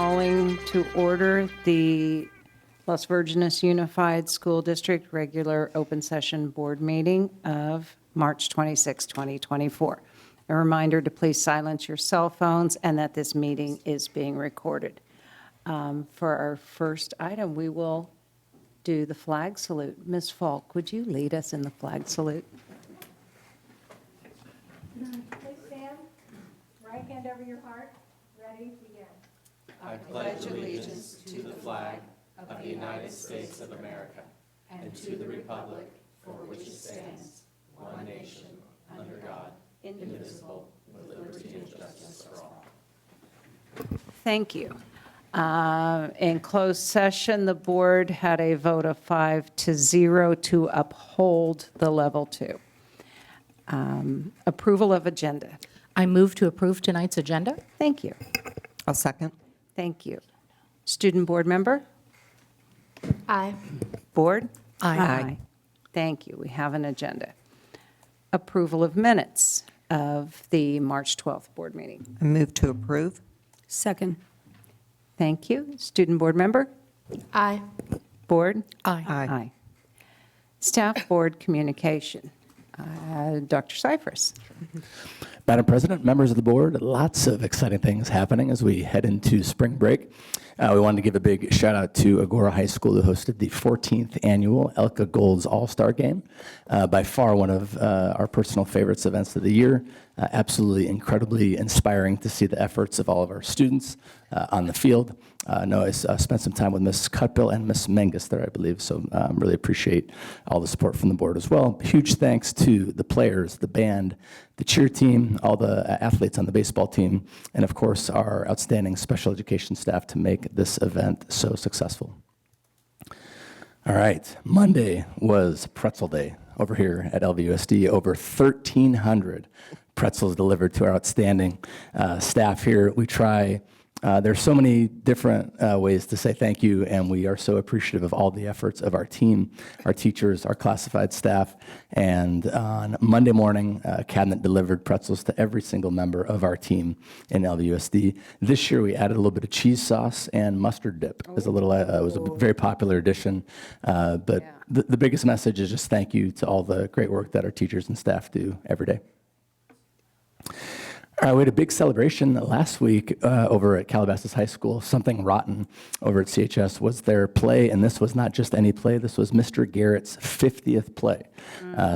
calling to order the Las Virgenes Unified School District regular open session board meeting of March 26, 2024. A reminder to please silence your cell phones and that this meeting is being recorded. For our first item, we will do the flag salute. Ms. Falk, would you lead us in the flag salute? Please stand. Right hand over your heart. Ready? Begin. I pledge allegiance to the flag of the United States of America and to the republic for which it stands, one nation, under God, indivisible, with liberty and justice for all. Thank you. In closed session, the board had a vote of 5-0 to uphold the level 2. Approval of agenda. I move to approve tonight's agenda. Thank you. I'll second. Thank you. Student board member? Aye. Board? Aye. Thank you. We have an agenda. Approval of minutes of the March 12th board meeting. I move to approve. Second. Thank you. Student board member? Aye. Board? Aye. Aye. Staff board communication. Dr. Cypress. Madam President, members of the board, lots of exciting things happening as we head into spring break. We wanted to give a big shout out to Agora High School, who hosted the 14th annual Elka Gold's All-Star Game. By far one of our personal favorites events of the year. Absolutely incredibly inspiring to see the efforts of all of our students on the field. I know I spent some time with Ms. Cutbill and Ms. Mengus there, I believe, so really appreciate all the support from the board as well. Huge thanks to the players, the band, the cheer team, all the athletes on the baseball team, and of course our outstanding special education staff to make this event so successful. All right, Monday was Pretzel Day over here at LVUSD. Over 1,300 pretzels delivered to our outstanding staff here. We try, there's so many different ways to say thank you, and we are so appreciative of all the efforts of our team, our teachers, our classified staff. And on Monday morning, Cabinet delivered pretzels to every single member of our team in LVUSD. This year, we added a little bit of cheese sauce and mustard dip. It was a little, it was a very popular addition. But the biggest message is just thank you to all the great work that our teachers and staff do every day. All right, we had a big celebration last week over at Calabasas High School. Something Rotten over at CHS was their play, and this was not just any play. This was Mr. Garrett's 50th play.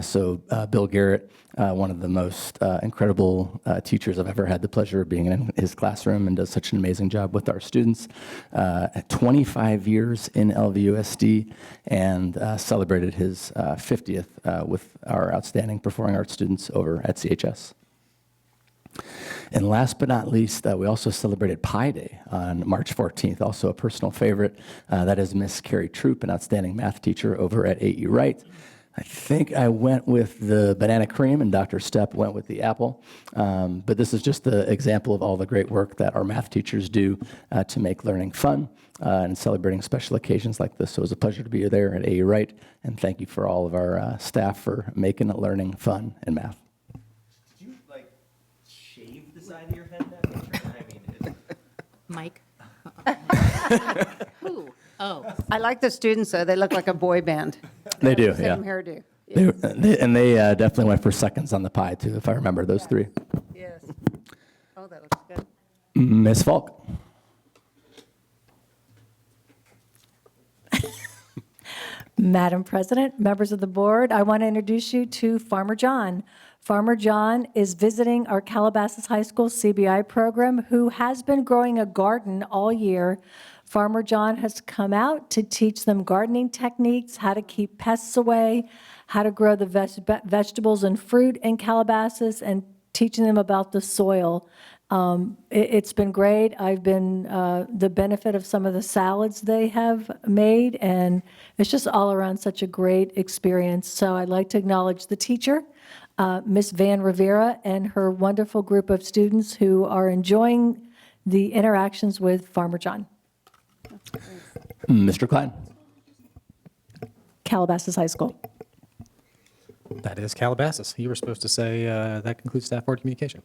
So Bill Garrett, one of the most incredible teachers I've ever had the pleasure of being in his classroom, and does such an amazing job with our students. 25 years in LVUSD, and celebrated his 50th with our outstanding performing arts students over at CHS. And last but not least, we also celebrated Pi Day on March 14th, also a personal favorite. That is Miss Carrie Troop, an outstanding math teacher over at AU Wright. I think I went with the banana cream, and Dr. Stepp went with the apple. But this is just the example of all the great work that our math teachers do to make learning fun and celebrating special occasions like this. So it was a pleasure to be there at AU Wright, and thank you for all of our staff for making learning fun in math. Side of your head that picture? I mean, Mike? Who? Oh. I like the students, though. They look like a boy band. They do, Same yeah. hairdo. They definitely went for seconds on the pie, too, if I remember those three. Yes. Oh, that looks good. Ms. Falk. Madam President, members of the board, I want to introduce you to Farmer John. Farmer John is visiting our Calabasas High School CBI program, who has been growing a garden all year. Farmer John has come out to teach them gardening techniques, how to keep pests away, how to grow the vegetables and fruit in Calabasas, and teaching them about the soil. It's been great. I've been the benefit of some of the salads they have made, and it's just all around such a great experience. So I'd like to acknowledge the teacher, Miss Van Rivera, and her wonderful group of students who are enjoying the interactions with Farmer John. Mr. Klein. Calabasas High School. That is Calabasas. You were supposed to say that concludes staff board communication.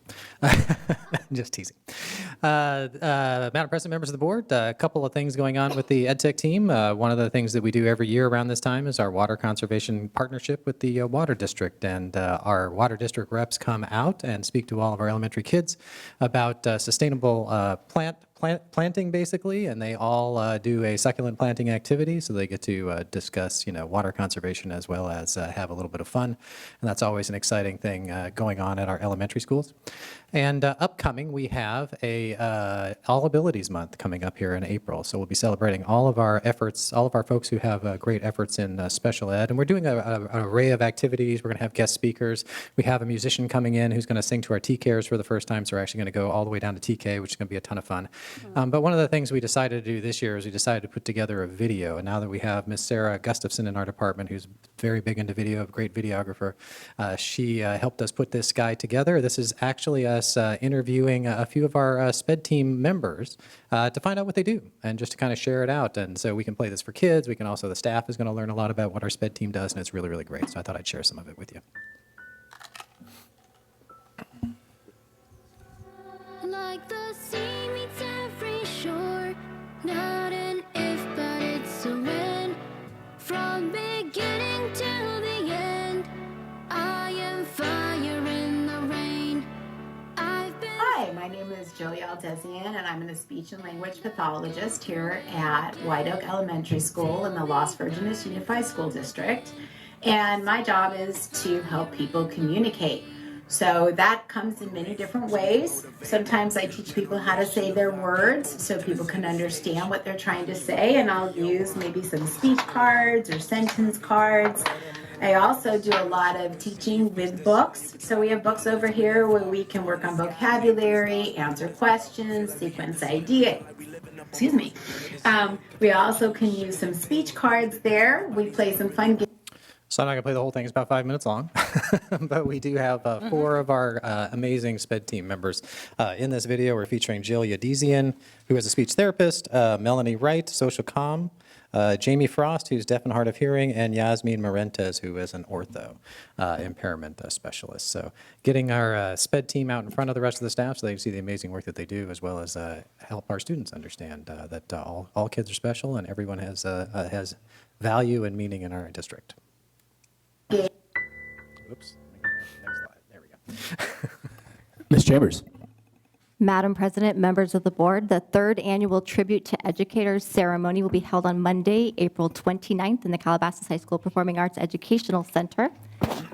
Just teasing. Madam President, members of the board, a couple of things going on with the EdTech team. One of the things that we do every year around this time is our water conservation partnership with the Water District. And our Water District reps come out and speak to all of our elementary kids about sustainable planting, basically, and they all do a succulent planting activity, so they get to discuss, water conservation as well as have a little bit of fun, and that's always an exciting thing going on at our elementary schools. And upcoming, we have a All Abilities Month coming up here in April, so we'll be celebrating all of our efforts, all of our folks who have great efforts in special ed, and we're doing an array of activities. We're going to have guest speakers. We have a musician coming in who's going to sing to our TKers for the first time, so we're actually going to go all the way down to TK, which is going to be a ton of fun. But one of the things we decided to do this year is we decided to put together a video. And now that we have Miss Sarah Gustafson in our department, who's very big into video, a great videographer, she helped us put this guy together. This is actually us interviewing a few of our SPED team members to find out what they do and just to kind of share it out. And so we can play this for kids. We can also, the staff is going to learn a lot about what our SPED team does, and it's really, really great. So I thought I'd share some of it with you. Like the sea meets every shore, not an if, but it's a when. From beginning to the end, I am fire in the rain. Hi, my name is Joey Aldezian, and I'm a speech and language pathologist here at White Oak Elementary School in the Los Virgenes Unified School District. And my job is to help people communicate. So that comes in many different ways. Sometimes I teach people how to say their words so people can understand what they're trying to say, and I'll use maybe some speech cards or sentence cards. I also do a lot of teaching with books. So we have books over here where we can work on vocabulary, answer questions, sequence idea. Excuse me. We also can use some speech cards there. We play some fun games. So I'm not going to play the whole thing. It's about 5 minutes long. But we do have 4 of our amazing SPED team members in this video. We're featuring Jill Yadizian, who is a speech therapist, Melanie Wright, social comm, Jamie Frost, who's deaf and hard of hearing, and Yasmin Marentes, who is an ortho impairment specialist. So getting our SPED team out in front of the rest of the staff so they can see the amazing work that they do, as well as help our students understand that all kids are special and everyone has value and meaning in our district. Oops. Next slide. There we go. Ms. Chambers. Madam President, members of the board, the 3rd annual Tribute to Educators ceremony will be held on Monday, April 29th in the Calabasas High School Performing Arts Educational Center.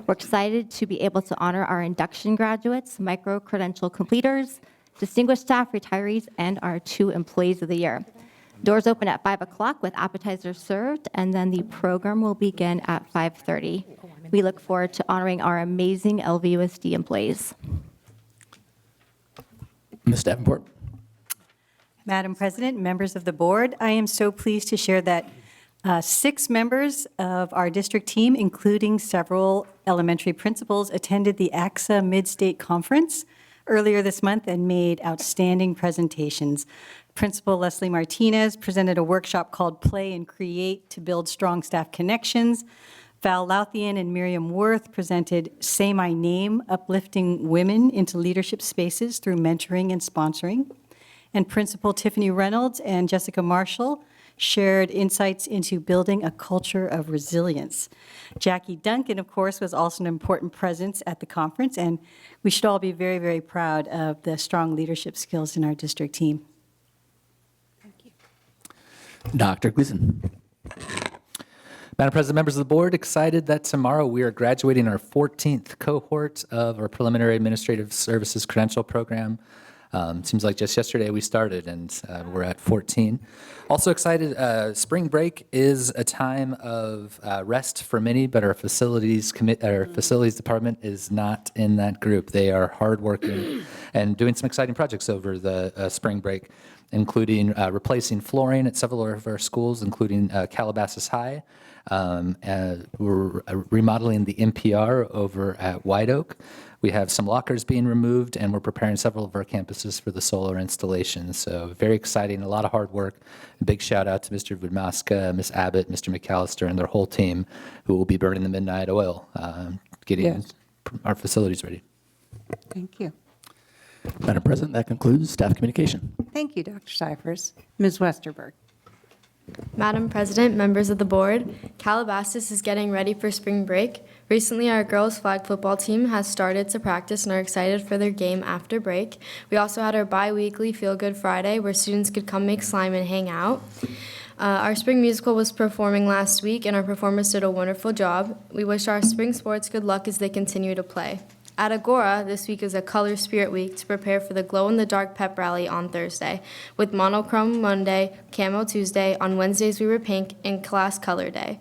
We're excited to be able to honor our induction graduates, micro-credential completers, distinguished staff, retirees, and our 2 Employees of the Year. Doors open at 5 o'clock with appetizers served, and then the program will begin at 5:30. We look forward to honoring our amazing LVUSD employees. Ms. Davenport. Madam President, members of the board, I am so pleased to share that 6 members of our district team, including several elementary principals, attended the AXA Mid-State Conference earlier this month and made outstanding presentations. Principal Leslie Martinez presented a workshop called Play and Create to build strong staff connections. Val Louthian and Miriam Worth presented Say My Name, uplifting women into leadership spaces through mentoring and sponsoring. And Principal Tiffany Reynolds and Jessica Marshall shared insights into building a culture of resilience. Jackie Duncan, of course, was also an important presence at the conference, and we should all be very, very proud of the strong leadership skills in our district team. Dr. Gleason. Madam President, members of the board, excited that tomorrow we are graduating our 14th cohort of our preliminary administrative services credential program. Seems like just yesterday we started, and we're at 14. Also excited, spring break is a time of rest for many, but our facilities department is not in that group. They are hardworking and doing some exciting projects over the spring break, including replacing flooring at several of our schools, including Calabasas High. We're remodeling the NPR over at White Oak. We have some lockers being removed, and we're preparing several of our campuses for the solar installation. So very exciting, a lot of hard work. A big shout out to Mr. Woodmaska, Ms. Abbott, Mr. McAllister, and their whole team who will be burning the midnight oil, getting Yes. our facilities ready. Thank you. Madam President, that concludes staff communication. Thank you, Dr. Cyphers. Ms. Westerberg. Madam President, members of the board, Calabasas is getting ready for spring break. Recently, our girls' flag football team has started to practice and are excited for their game after break. We also had our bi-weekly Feel Good Friday where students could come make slime and hang out. Our spring musical was performing last week, and our performers did a wonderful job. We wish our spring sports good luck as they continue to play. At Agora, this week is a Color Spirit Week to prepare for the glow-in-the-dark pep rally on Thursday, with monochrome Monday, camo Tuesday, on Wednesdays we were pink, and class color day.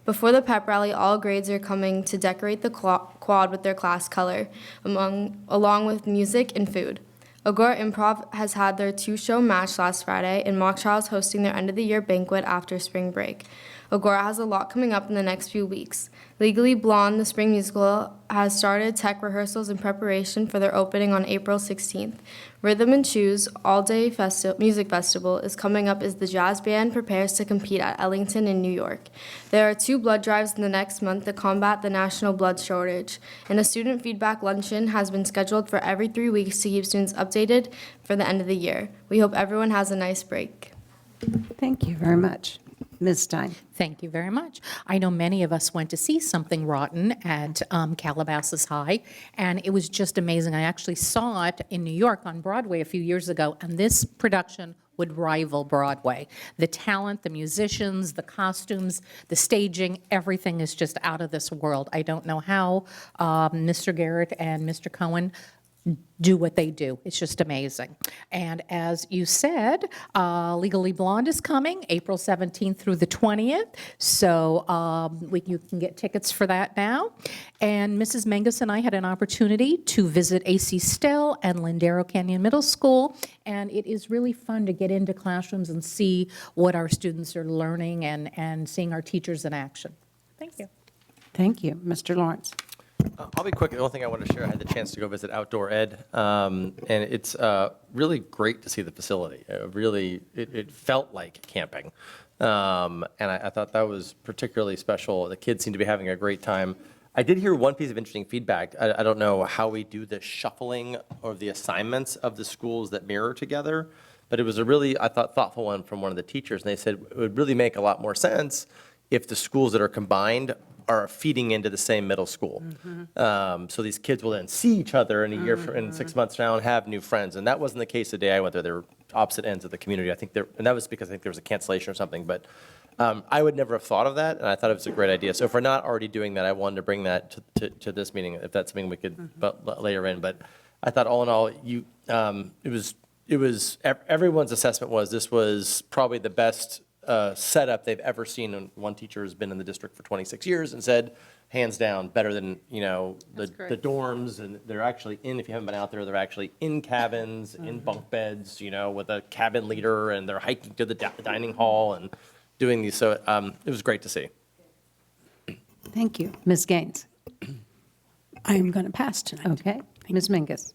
Before the pep rally, all grades are coming to decorate the quad with their class color, along with music and food. Agora Improv has had their 2-show match last Friday, and Mock Trial is hosting their end-of-the-year banquet after spring break. Agora has a lot coming up in the next few weeks. Legally Blonde, the spring musical, has started tech rehearsals in preparation for their opening on April 16th. Rhythm and Choose All-Day Music Festival is coming up as the jazz band prepares to compete at Ellington in New York. There are 2 blood drives in the next month to combat the national blood shortage, and a student feedback luncheon has been scheduled for every 3 weeks to keep students updated for the end of the year. We hope everyone has a nice break. Thank you very much. Ms. Stein. Thank you very much. I know many of us went to see Something Rotten at Calabasas High, and it was just amazing. I actually saw it in New York on Broadway a few years ago, and this production would rival Broadway. The talent, the musicians, the costumes, the staging, everything is just out of this world. I don't know how Mr. Garrett and Mr. Cohen do what they do. It's just amazing. And as you said, Legally Blonde is coming April 17th through the 20th. So you can get tickets for that now. And Mrs. Menges and I had an opportunity to visit AC Still and Lindero Canyon Middle School. And it is really fun to get into classrooms and see what our students are learning and seeing our teachers in action. Thank you. Thank you. Mr. Lawrence. I'll be quick. The only thing I want to share, I had the chance to go visit Outdoor Ed, and it's really great to see the facility. It felt like camping, and I thought that was particularly special. The kids seem to be having a great time. I did hear one piece of interesting feedback. I don't know how we do the shuffling or the assignments of the schools that mirror together, but it was a really, I thought, thoughtful one from one of the teachers, and they said it would really make a lot more sense if the schools that are combined are feeding into the same middle school. So these kids will then see each other in a year, in 6 months now, and have new friends. And that wasn't the case the day I went there. They were opposite ends of the community. I think and that was because I think there was a cancellation or something. But I would never have thought of that, and I thought it was a great idea. So if we're not already doing that, I wanted to bring that to this meeting, if that's something we could later in. But I thought all in all, it was everyone's assessment was this was probably the best setup they've ever seen. And one teacher has been in the district for 26 years and said, hands down, better than, the dorms. And they're actually if you haven't been out there, they're actually in cabins, in bunk beds, with a cabin leader, and they're hiking to the dining hall and doing these. So it was great to see. Thank you. Ms. Gaines. I am going to pass tonight. Okay. Ms. Mingus.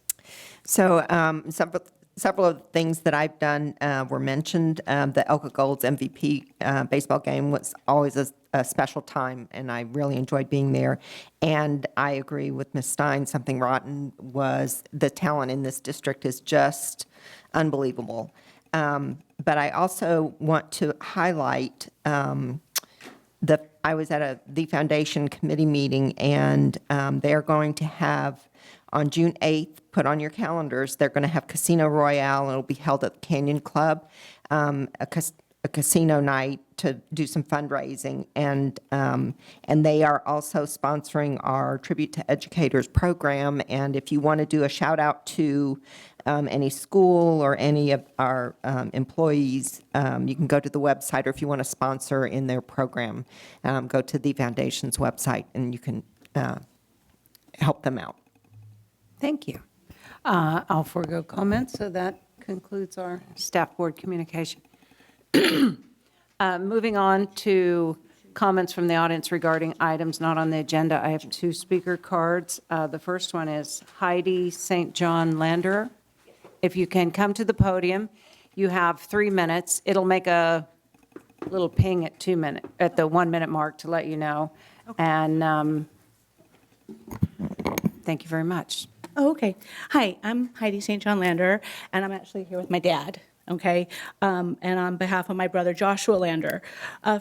So several of the things that I've done were mentioned. The Elka Gold's MVP baseball game was always a special time, and I really enjoyed being there. And I agree with Ms. Stein. Something Rotten was the talent in this district is just unbelievable. But I also want to highlight I was at the foundation committee meeting, and they're going to have on June 8th, put on your calendars, they're going to have Casino Royale, and it'll be held at the Canyon Club, a casino night to do some fundraising. And they are also sponsoring our Tribute to Educators program. And if you want to do a shout out to any school or any of our employees, you can go to the website, or if you want to sponsor in their program, go to the foundation's website and you can help them out. Thank you. I'll forego comments, so that concludes our staff board communication. Moving on to comments from the audience regarding items not on the agenda. I have 2 speaker cards. The first one is Heidi St. John Landerer. If you can come to the podium, you have 3 minutes. It'll make a little ping at the 1 minute mark to let you know. Okay. And Thank you very much. Oh, okay. Hi, I'm Heidi St. John Lander, and I'm actually here with my dad, okay? And on behalf of my brother Joshua Lander.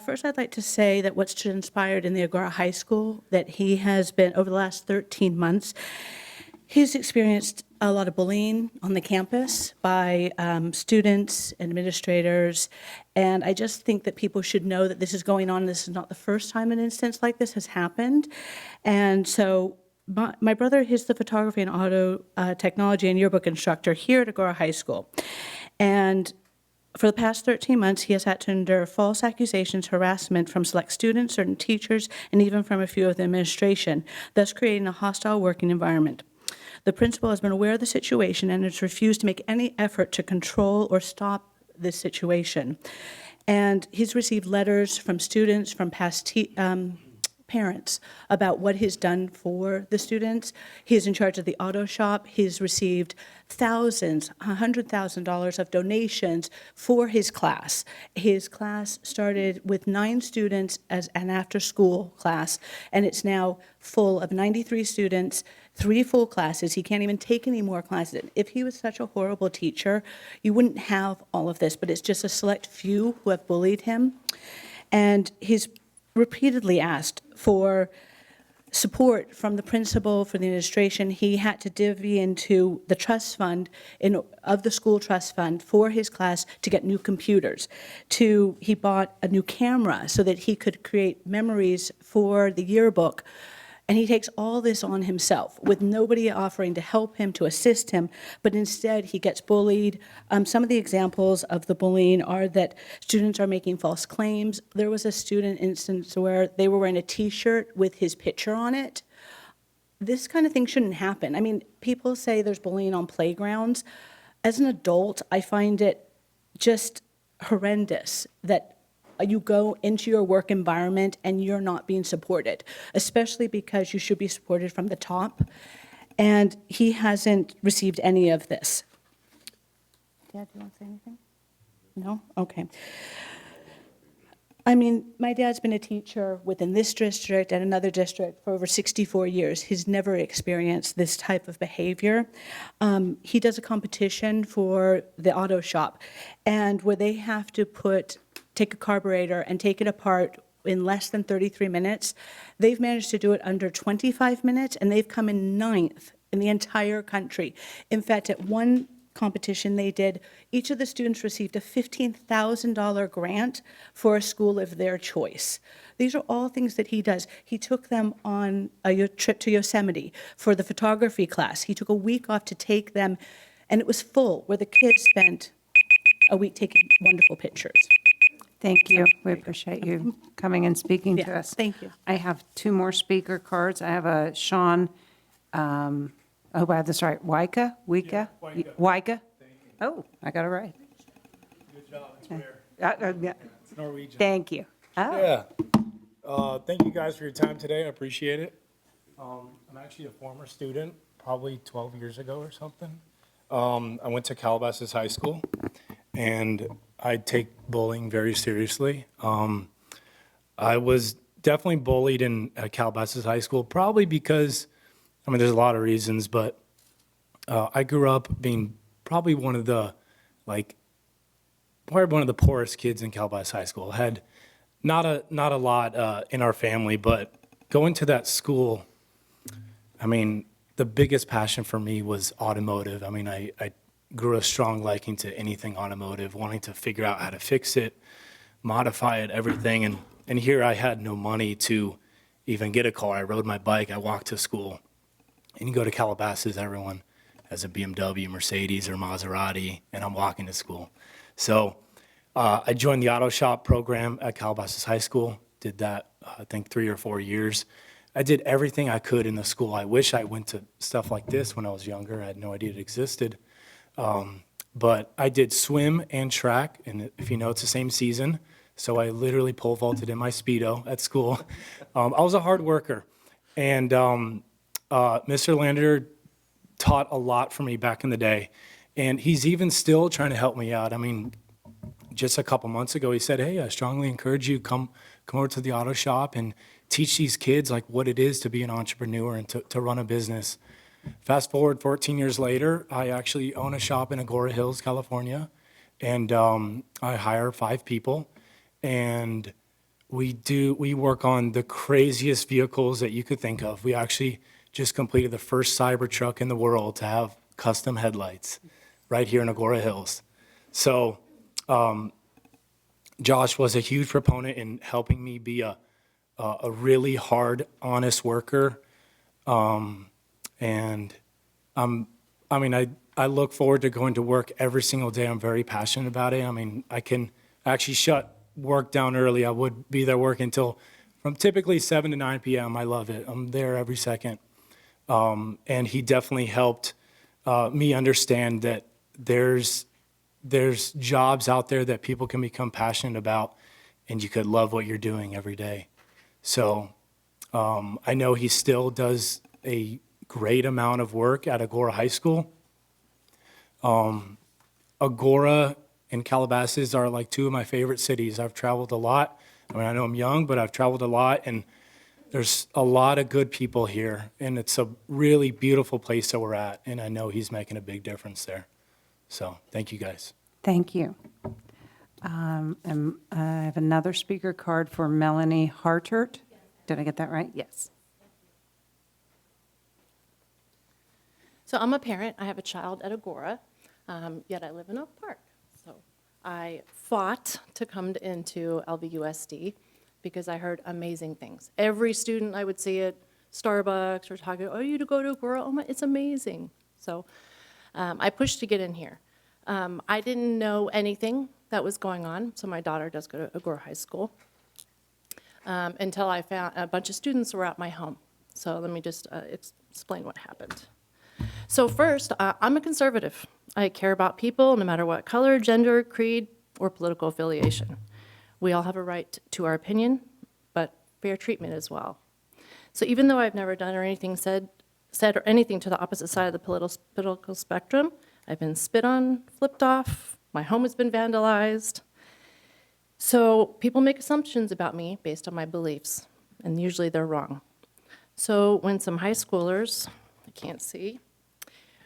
First, I'd like to say that what's transpired in the Agora High School, that he has been, over the last 13 months, he's experienced a lot of bullying on the campus by students, administrators, and I just think that people should know that this is going on. This is not the first time an instance like this has happened. And so my brother is the photography and auto technology and yearbook instructor here at Agora High School. And for the past 13 months, he has had to endure false accusations, harassment from select students, certain teachers, and even from a few of the administration, thus creating a hostile working environment. The principal has been aware of the situation and has refused to make any effort to control or stop this situation. And he's received letters from students, from past parents about what he's done for the students. He's in charge of the auto shop. He's received thousands, $100,000 of donations for his class. His class started with 9 students as an after-school class, and it's now full of 93 students, 3 full classes. He can't even take any more classes. If he was such a horrible teacher, you wouldn't have all of this, but it's just a select few who have bullied him. And he's repeatedly asked for support from the principal, for the administration. He had to divvy into the trust fund, of the school trust fund for his class to get new computers. He bought a new camera so that he could create memories for the yearbook. And he takes all this on himself with nobody offering to help him, to assist him, but instead he gets bullied. Some of the examples of the bullying are that students are making false claims. There was a student instance where they were wearing a T-shirt with his picture on it. This kind of thing shouldn't happen. I mean, people say there's bullying on playgrounds. As an adult, I find it just horrendous that you go into your work environment and you're not being supported, especially because you should be supported from the top. And he hasn't received any of this. Dad, do you want to say anything? No? Okay. I mean, my dad's been a teacher within this district and another district for over 64 years. He's never experienced this type of behavior. He does a competition for the auto shop, and where they have to take a carburetor and take it apart in less than 33 minutes. They've managed to do it under 25 minutes, and they've come in 9th in the entire country. In fact, at one competition they did, each of the students received a $15,000 grant for a school of their choice. These are all things that he does. He took them on a trip to Yosemite for the photography class. He took a week off to take them, and it was full, where the kids spent a week taking wonderful pictures. Thank you. We appreciate you coming and speaking to us. Thank you. I have 2 more speaker cards. I have a Sean, I hope I have this right, Wicca? Oh, I got it right. Good job. It's rare. Yeah. It's Norwegian. Thank you. Oh. Yeah. Thank you guys for your time today. I appreciate it. I'm actually a former student, probably 12 years ago or something. I went to Calabasas High School, and I take bullying very seriously. I was definitely bullied at Calabasas High School, probably because, I mean, there's a lot of reasons, but I grew up being probably one of the poorest kids in Calabasas High School. Had not a lot in our family, but going to that school, I mean, the biggest passion for me was automotive. I mean, I grew a strong liking to anything automotive, wanting to figure out how to fix it, modify it, everything. And here I had no money to even get a car. I rode my bike, I walked to school. And you go to Calabasas, everyone has a BMW, Mercedes, or Maserati, and I'm walking to school. So I joined the auto shop program at Calabasas High School, did that, I think, 3 or 4 years. I did everything I could in the school. I wish I went to stuff like this when I was younger. I had no idea it existed. But I did swim and track, and if you know, it's the same season. So I literally pole vaulted in my Speedo at school. I was a hard worker. And Mr. Lander taught a lot for me back in the day. And he's even still trying to help me out. I mean, just a couple months ago, he said, hey, I strongly encourage you, come over to the auto shop and teach these kids like what it is to be an entrepreneur and to run a business. Fast forward 14 years later, I actually own a shop in Agora Hills, California, and I hire 5 people, and we work on the craziest vehicles that you could think of. We actually just completed the first Cybertruck in the world to have custom headlights right here in Agora Hills. So Josh was a huge proponent in helping me be a really hard, honest worker. And I look forward to going to work every single day. I'm very passionate about it. I mean, I can actually shut work down early. I would be there working until from typically 7 to 9 p.m. I love it. I'm there every second. And he definitely helped me understand that there's jobs out there that people can become passionate about, and you could love what you're doing every day. So I know he still does a great amount of work at Agora High School. Agora and Calabasas are like 2 of my favorite cities. I've traveled a lot. I mean, I know I'm young, but I've traveled a lot, and there's a lot of good people here, and it's a really beautiful place that we're at, and I know he's making a big difference there. So thank you, guys. Thank you. And I have another speaker card for Melanie Hartert. Did I get that right? Yes. So I'm a parent. I have a child at Agora, yet I live in Oak Park. So I fought to come into LVUSD because I heard amazing things. Every student I would see at Starbucks or talking, oh, you to go to Agora, oh my, it's amazing. So I pushed to get in here. I didn't know anything that was going on, so my daughter does go to Agora High School, until I found a bunch of students were at my home. So let me just explain what happened. So first, I'm a conservative. I care about people no matter what color, gender, creed, or political affiliation. We all have a right to our opinion, but fair treatment as well. So even though I've never done or anything said or anything to the opposite side of the political spectrum, I've been spit on, flipped off, my home has been vandalized. So people make assumptions about me based on my beliefs, and usually they're wrong. So when some high schoolers, I can't see,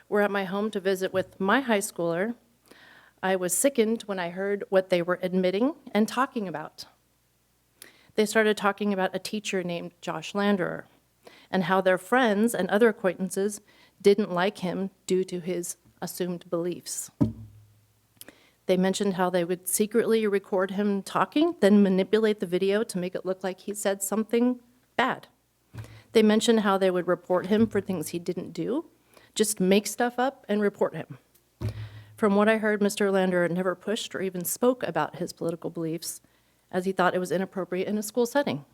were at my home to visit with my high schooler, I was sickened when I heard what they were admitting and talking about. They started talking about a teacher named Josh Landerer and how their friends and other acquaintances didn't like him due to his assumed beliefs. They mentioned how they would secretly record him talking, then manipulate the video to make it look like he said something bad. They mentioned how they would report him for things he didn't do, just make stuff up and report him. From what I heard, Mr. Lander never pushed or even spoke about his political beliefs, as he thought it was inappropriate in a school setting.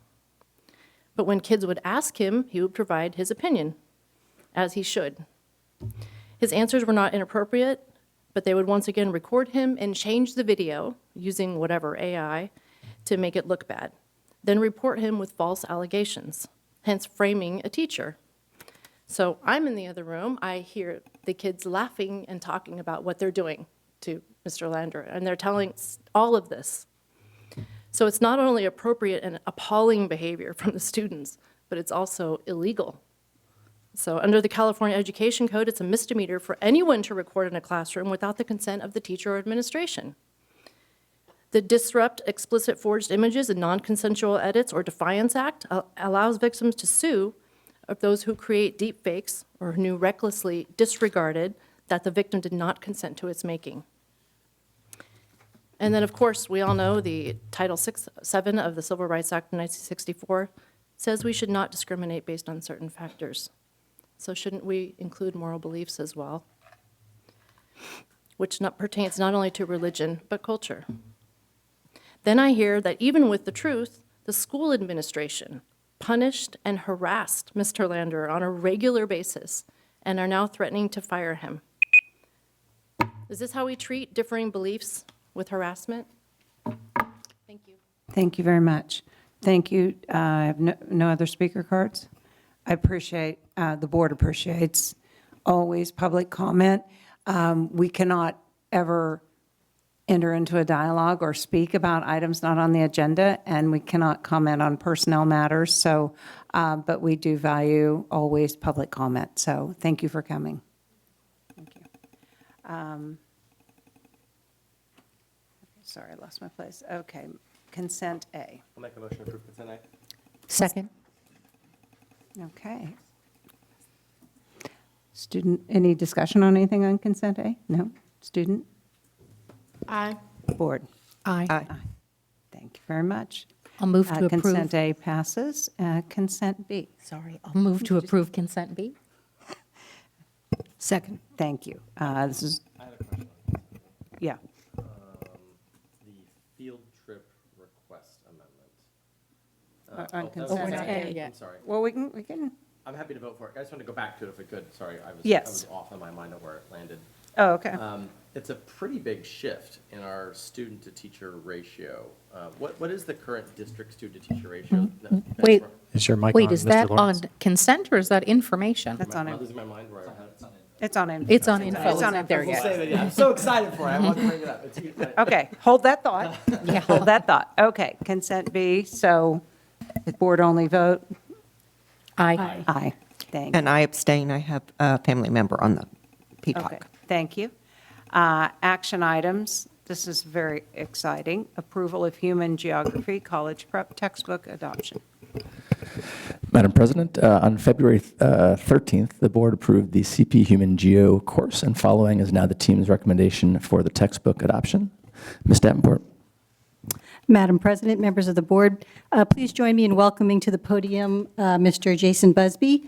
But when kids would ask him, he would provide his opinion, as he should. His answers were not inappropriate, but they would once again record him and change the video, using whatever AI, to make it look bad, then report him with false allegations, hence framing a teacher. So I'm in the other room, I hear the kids laughing and talking about what they're doing to Mr. Lander, and they're telling all of this. So it's not only appropriate and appalling behavior from the students, but it's also illegal. So under the California Education Code, it's a misdemeanor for anyone to record in a classroom without the consent of the teacher or administration. The Disrupt Explicit Forged Images and Non-Consensual Edits or Defiance Act allows victims to sue of those who create deepfakes or who recklessly disregarded that the victim did not consent to its making. And then, of course, we all know the Title 7 of the Civil Rights Act of 1964 says we should not discriminate based on certain factors. So shouldn't we include moral beliefs as well, which pertains not only to religion, but culture? Then I hear that even with the truth, the school administration punished and harassed Mr. Lander on a regular basis and are now threatening to fire him. Is this how we treat differing beliefs with harassment? Thank you. Thank you very much. Thank you. I have no other speaker cards. I appreciate, the board appreciates always public comment. We cannot ever enter into a dialogue or speak about items not on the agenda, and we cannot comment on personnel matters. So, but we do value always public comment. So thank you for coming. Thank you. Sorry, I lost my place. Okay, consent A. I'll make a motion to approve consent A. Second. Okay. Student, any discussion on anything on consent A? No? Student? Aye. Board? Aye. Thank you very much. I'll move to approve. Consent A passes. Consent B. Sorry, I'll move to approve consent B. Second. Thank you. This is, I had a question. yeah. The field trip request amendment. On that was consent consent A. A. I'm sorry. Well, we can, I'm happy to vote for it. I just wanted to go back to it if we could. Sorry, I Yes. was off in my mind of where it landed. oh, okay. It's a pretty big shift in our student-to-teacher ratio. What is the current district student-to-teacher ratio? No, Wait, Is your mic on, wait, is Mr. that on Lawrence? consent or is that information? That's on Am I it. losing my mind? Where I had it? It's on info. It's on info. It's on It's not there info. We'll yet. save it, yeah. I'm so excited for it. I want to bring it up. Okay, hold that thought. Yeah, hold that thought. Okay, consent B, so board only vote? Aye. Aye. Thank you. And I abstain. I have a family member on the PTOC. Okay, thank you. Action items, this is very exciting. Approval of Human Geography College Prep Textbook Adoption. Madam President, on February 13th, the board approved the CP Human Geo course, and following is now the team's recommendation for the textbook adoption. Ms. Davenport. Madam President, members of the board, please join me in welcoming to the podium Mr. Jason Busby,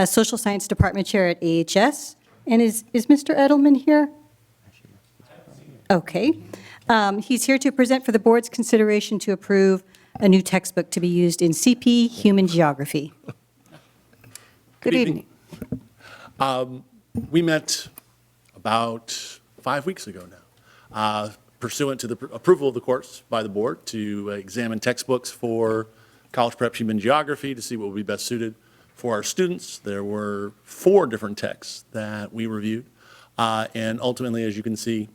Social Science Department Chair at AHS. And is Mr. Edelman here? Okay. He's here to present for the board's consideration to approve a new textbook to be used in CP Human Geography. Good evening. We met about 5 weeks ago now, pursuant to the approval of the course by the board to examine textbooks for college prep human geography to see what would be best suited for our students. There were 4 different texts that we reviewed, and ultimately, as you can see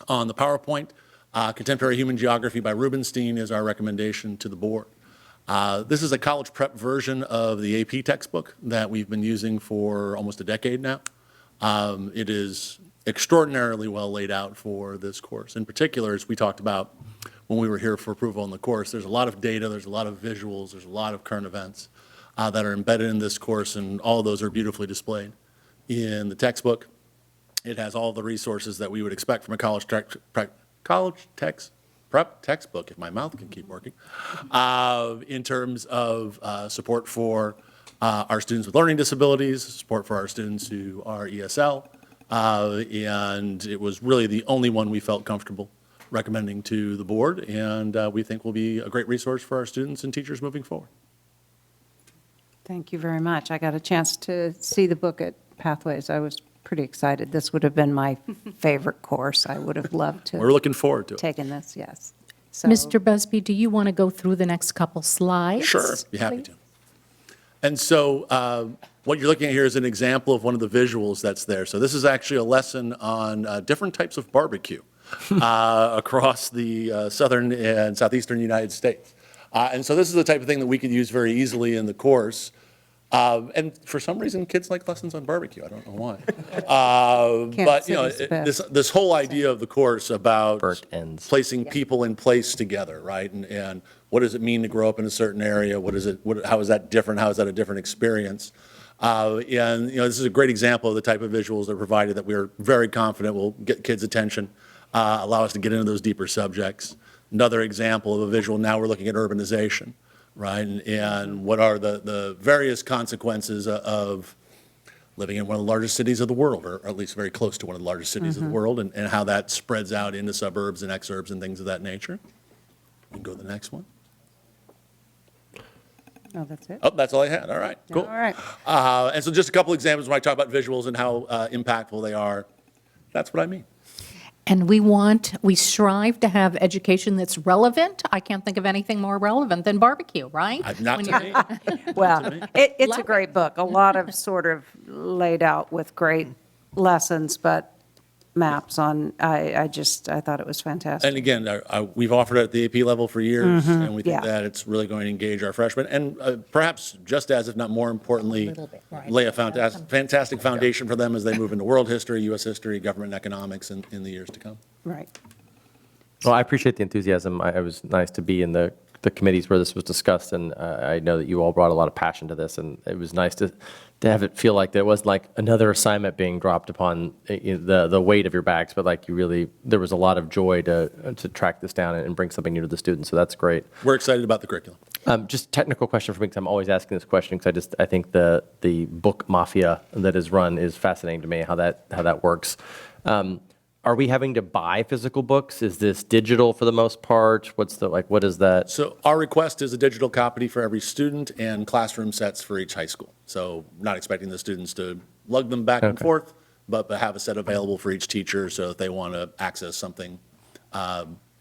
on the PowerPoint, Contemporary Human Geography by Rubenstein is our recommendation to the board. This is a college prep version of the AP textbook that we've been using for almost a decade now. It is extraordinarily well laid out for this course. In particular, as we talked about when we were here for approval on the course, there's a lot of data, there's a lot of visuals, there's a lot of current events that are embedded in this course, and all of those are beautifully displayed in the textbook. It has all the resources that we would expect from a college prep textbook, if my mouth can keep working, in terms of support for our students with learning disabilities, support for our students who are ESL, and it was really the only one we felt comfortable recommending to the board, and we think will be a great resource for our students and teachers moving forward. Thank you very much. I got a chance to see the book at Pathways. I was pretty excited. This would have been my favorite course. I would have loved to. We're looking forward to it. Taken this, yes. So, Mr. Busby, do you want to go through the next couple slides? Sure, be happy please? to. And so what you're looking at here is an example of one of the visuals that's there. So this is actually a lesson on different types of barbecue across the southern and southeastern United States. And so this is the type of thing that we could use very easily in the course. And for some reason, kids like lessons on barbecue. I don't know why. But you know, this whole idea of the course about placing people in place together, right? And what does it mean to grow up in a certain area? How is that different? How is that a different experience? And you know, this is a great example of the type of visuals that are provided that we're very confident will get kids' attention, allow us to get into those deeper subjects. Another example of a visual. Now we're looking at urbanization. Right, and what are the various consequences of living in one of the largest cities of the world, or at least very close to one of the largest cities of the world, and how that spreads out into suburbs and exurbs and things of that nature. We can go to the next one. oh, that's it? Oh, that's all I had. All right, cool. All right. And so just a couple examples when I talk about visuals and how impactful they are. That's what I mean. And we strive to have education that's relevant. I can't think of anything more relevant than barbecue, right? Not When to you're- me. Well, it's Love a it. great book. A lot of sort of laid out with great lessons, but maps on, I thought it was fantastic. And again, we've offered it at the AP level for years, and we think yeah. that it's really going to engage our freshmen, and perhaps just as, if not more importantly, lay a fantastic foundation for them as they move into world history, U.S. history, government and economics in the years to come. Right. Well, I appreciate the enthusiasm. It was nice to be in the committees where this was discussed, and I know that you all brought a lot of passion to this, and it was nice to have it feel like there wasn't like another assignment being dropped upon the weight of your backs, but like there was a lot of joy to track this down and bring something new to the students, so that's great. We're excited about the curriculum. Just technical question for me, because I'm always asking this question, because I think the book mafia that is run is fascinating to me, how that works. Are we having to buy physical books? Is this digital for the most part? What is that? So our request is a digital copy for every student and classroom sets for each high school. So not expecting the students to lug them back and forth, but have a set available for each teacher so that they want to access something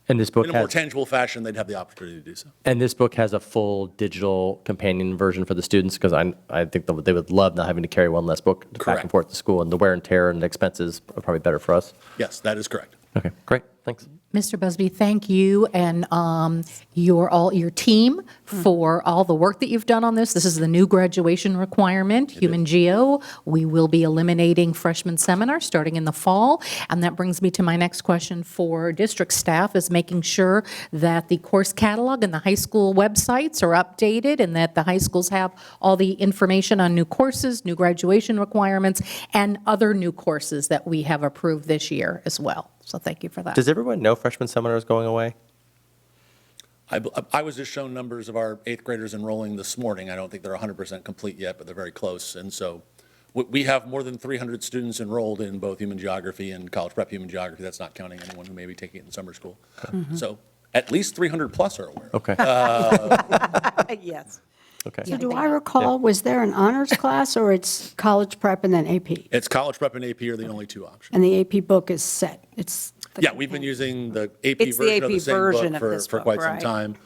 and this book in a more tangible fashion, they'd have the opportunity to do so. And this book has a full digital companion version for the students, because I think they would love not having to carry one less book back and forth to school, and the wear and tear and the expenses are probably better for us. Yes, that is correct. Okay, great, thanks. Mr. Busby, thank you and your team for all the work that you've done on this. This is the new graduation requirement, Human Geo. We will be eliminating freshman seminar starting in the fall. And that brings me to my next question for district staff, is making sure that the course catalog and the high school websites are updated, and that the high schools have all the information on new courses, new graduation requirements, and other new courses that we have approved this year as well. So thank you for that. Does everyone know freshman seminar is going away? I was just shown numbers of our 8th graders enrolling this morning. I don't think they're 100% complete yet, but they're very close. And so we have more than 300 students enrolled in both human geography and college prep human geography. That's not counting anyone who may be taking it in summer school. So at least 300 plus are aware. Okay. Yes. Okay. So do I recall, was there an honors class, or it's college prep and then AP? It's college prep and AP are the only two options. And the AP book is set? We've been using the AP It's the version of the AP same version book of this for book, quite some right. time.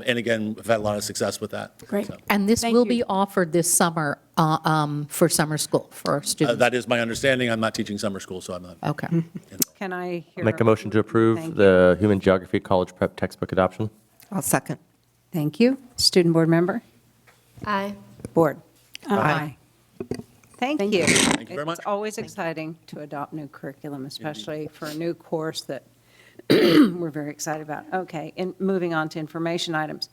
And again, we've had a lot of success with that. Great. So, And this will be offered this summer for summer school for students. that is my understanding. I'm not teaching summer school, so I'm not. Okay. Can I hear? Make a motion to approve Thank the human geography college prep textbook adoption. I'll second. Thank you. Student board member? Aye. Board? Aye. Thank you. Thank you very much. It's always exciting to adopt new curriculum, especially for a new course that we're very excited about. Okay, and moving on to information items.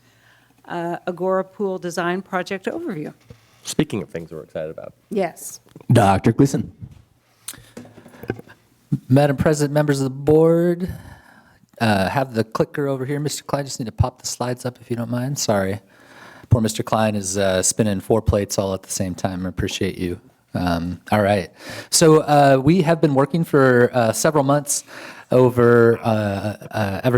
Agora Pool Design Project Overview. Speaking of things we're excited about. Yes. Dr. Gleason. Madam President, members of the board, have the clicker over here. Mr. Klein, just need to pop the slides up if you don't mind. Sorry. Poor Mr. Klein is spinning 4 plates all at the same time. I appreciate you. All right. So we have been working for several months ever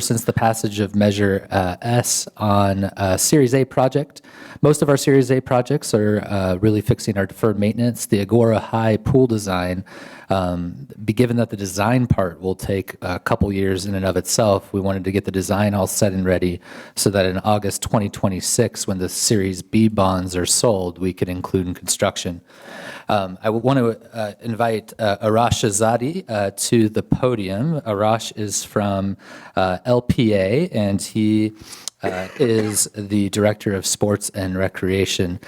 since the passage of Measure S on a Series A project. Most of our Series A projects are really fixing our deferred maintenance. The Agora High pool design, given that the design part will take a couple years in and of itself, we wanted to get the design all set and ready so that in August 2026, when the Series B bonds are sold, we could include in construction. I want to invite Arash Azadi to the podium. Arash is from LPA, and he is the Director of Sports and Recreation.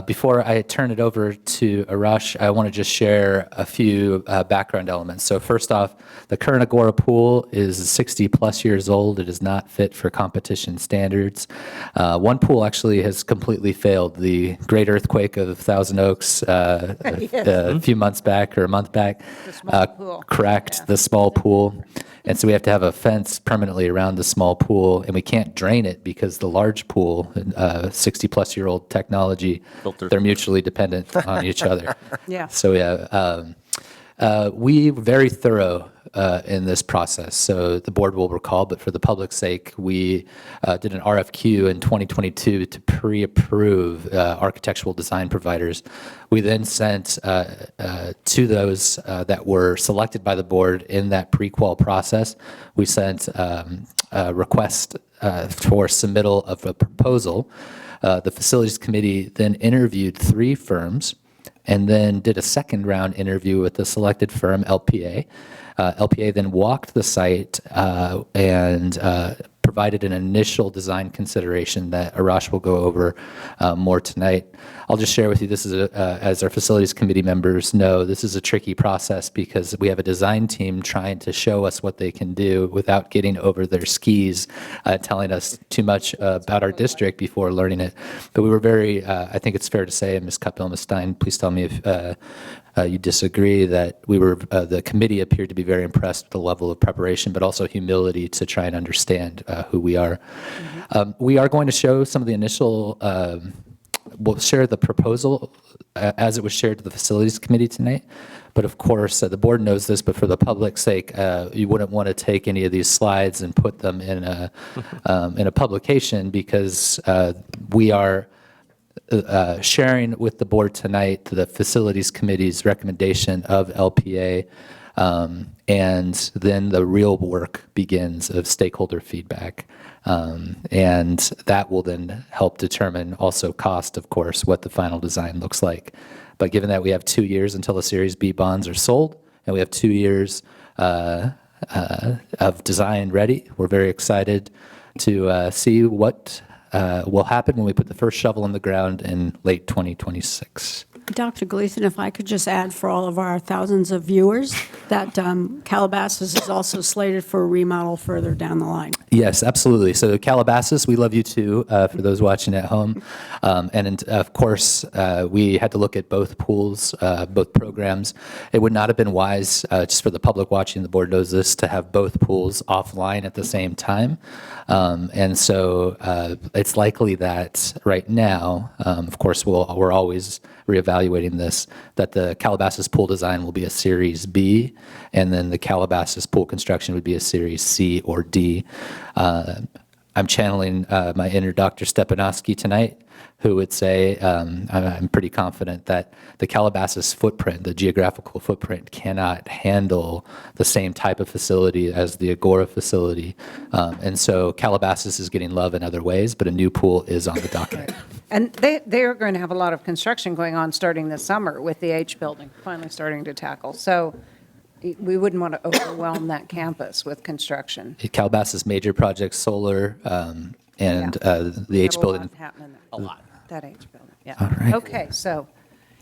Before I turn it over to Arash, I want to just share a few background elements. So first off, the current Agora pool is 60-plus years old. It is not fit for competition standards. One pool actually has completely failed. The great earthquake of Thousand Oaks a few months back or a month back cracked the small pool. And so we have to have a fence permanently around the small pool, and we can't drain it because the large pool, 60-plus-year-old technology, they're mutually dependent on each other. Yeah. So we were very thorough in this process. So the board will recall, but for the public's sake, we did an RFQ in 2022 to pre-approve architectural design providers. We then sent to those that were selected by the board in that pre-qual process, we sent a request for submittal of a proposal. The facilities committee then interviewed 3 firms and then did a second round interview with the selected firm, LPA. LPA then walked the site and provided an initial design consideration that Arash will go over more tonight. I'll just share with you, this is, as our facilities committee members know, this is a tricky process because we have a design team trying to show us what they can do without getting over their skis, telling us too much about our district before learning it. But we were very, I think it's fair to say, and Ms. Kuppel, Ms. Stein, please tell me if you disagree, that we were, the committee appeared to be very impressed with the level of preparation, but also humility to try and understand who we are. We are going to show some of the initial, we'll share the proposal as it was shared to the facilities committee tonight. But of course, the board knows this, but for the public's sake, you wouldn't want to take any of these slides and put them in a publication, because we are sharing with the board tonight the facilities committee's recommendation of LPA, and then the real work begins of stakeholder feedback. And that will then help determine also cost, of course, what the final design looks like. But given that we have 2 years until the Series B bonds are sold, and we have 2 years of design ready, we're very excited to see what will happen when we put the first shovel in the ground in late 2026. Dr. Gleason, if I could just add for all of our thousands of viewers that Calabasas is also slated for a remodel further down the line. Yes, absolutely. So Calabasas, we love you too, for those watching at home. And of course, we had to look at both pools, both programs. It would not have been wise, just for the public watching, the board knows this, to have both pools offline at the same time. And so it's likely that right now, of course, we're always reevaluating this, that the Calabasas pool design will be a Series B, and then the Calabasas pool construction would be a Series C or D. I'm channeling my inner Dr. Stepanowski tonight, who would say, I'm pretty confident that the Calabasas footprint, the geographical footprint, cannot handle the same type of facility as the Agora facility. And so Calabasas is getting love in other ways, but a new pool is on the docket. And they are going to have a lot of construction going on starting this summer with the H building finally starting to tackle. So we wouldn't want to overwhelm that campus with construction. Calabasas major projects, solar, and the H building. A lot happening there. A lot. That H building, yeah. All right. Okay, so,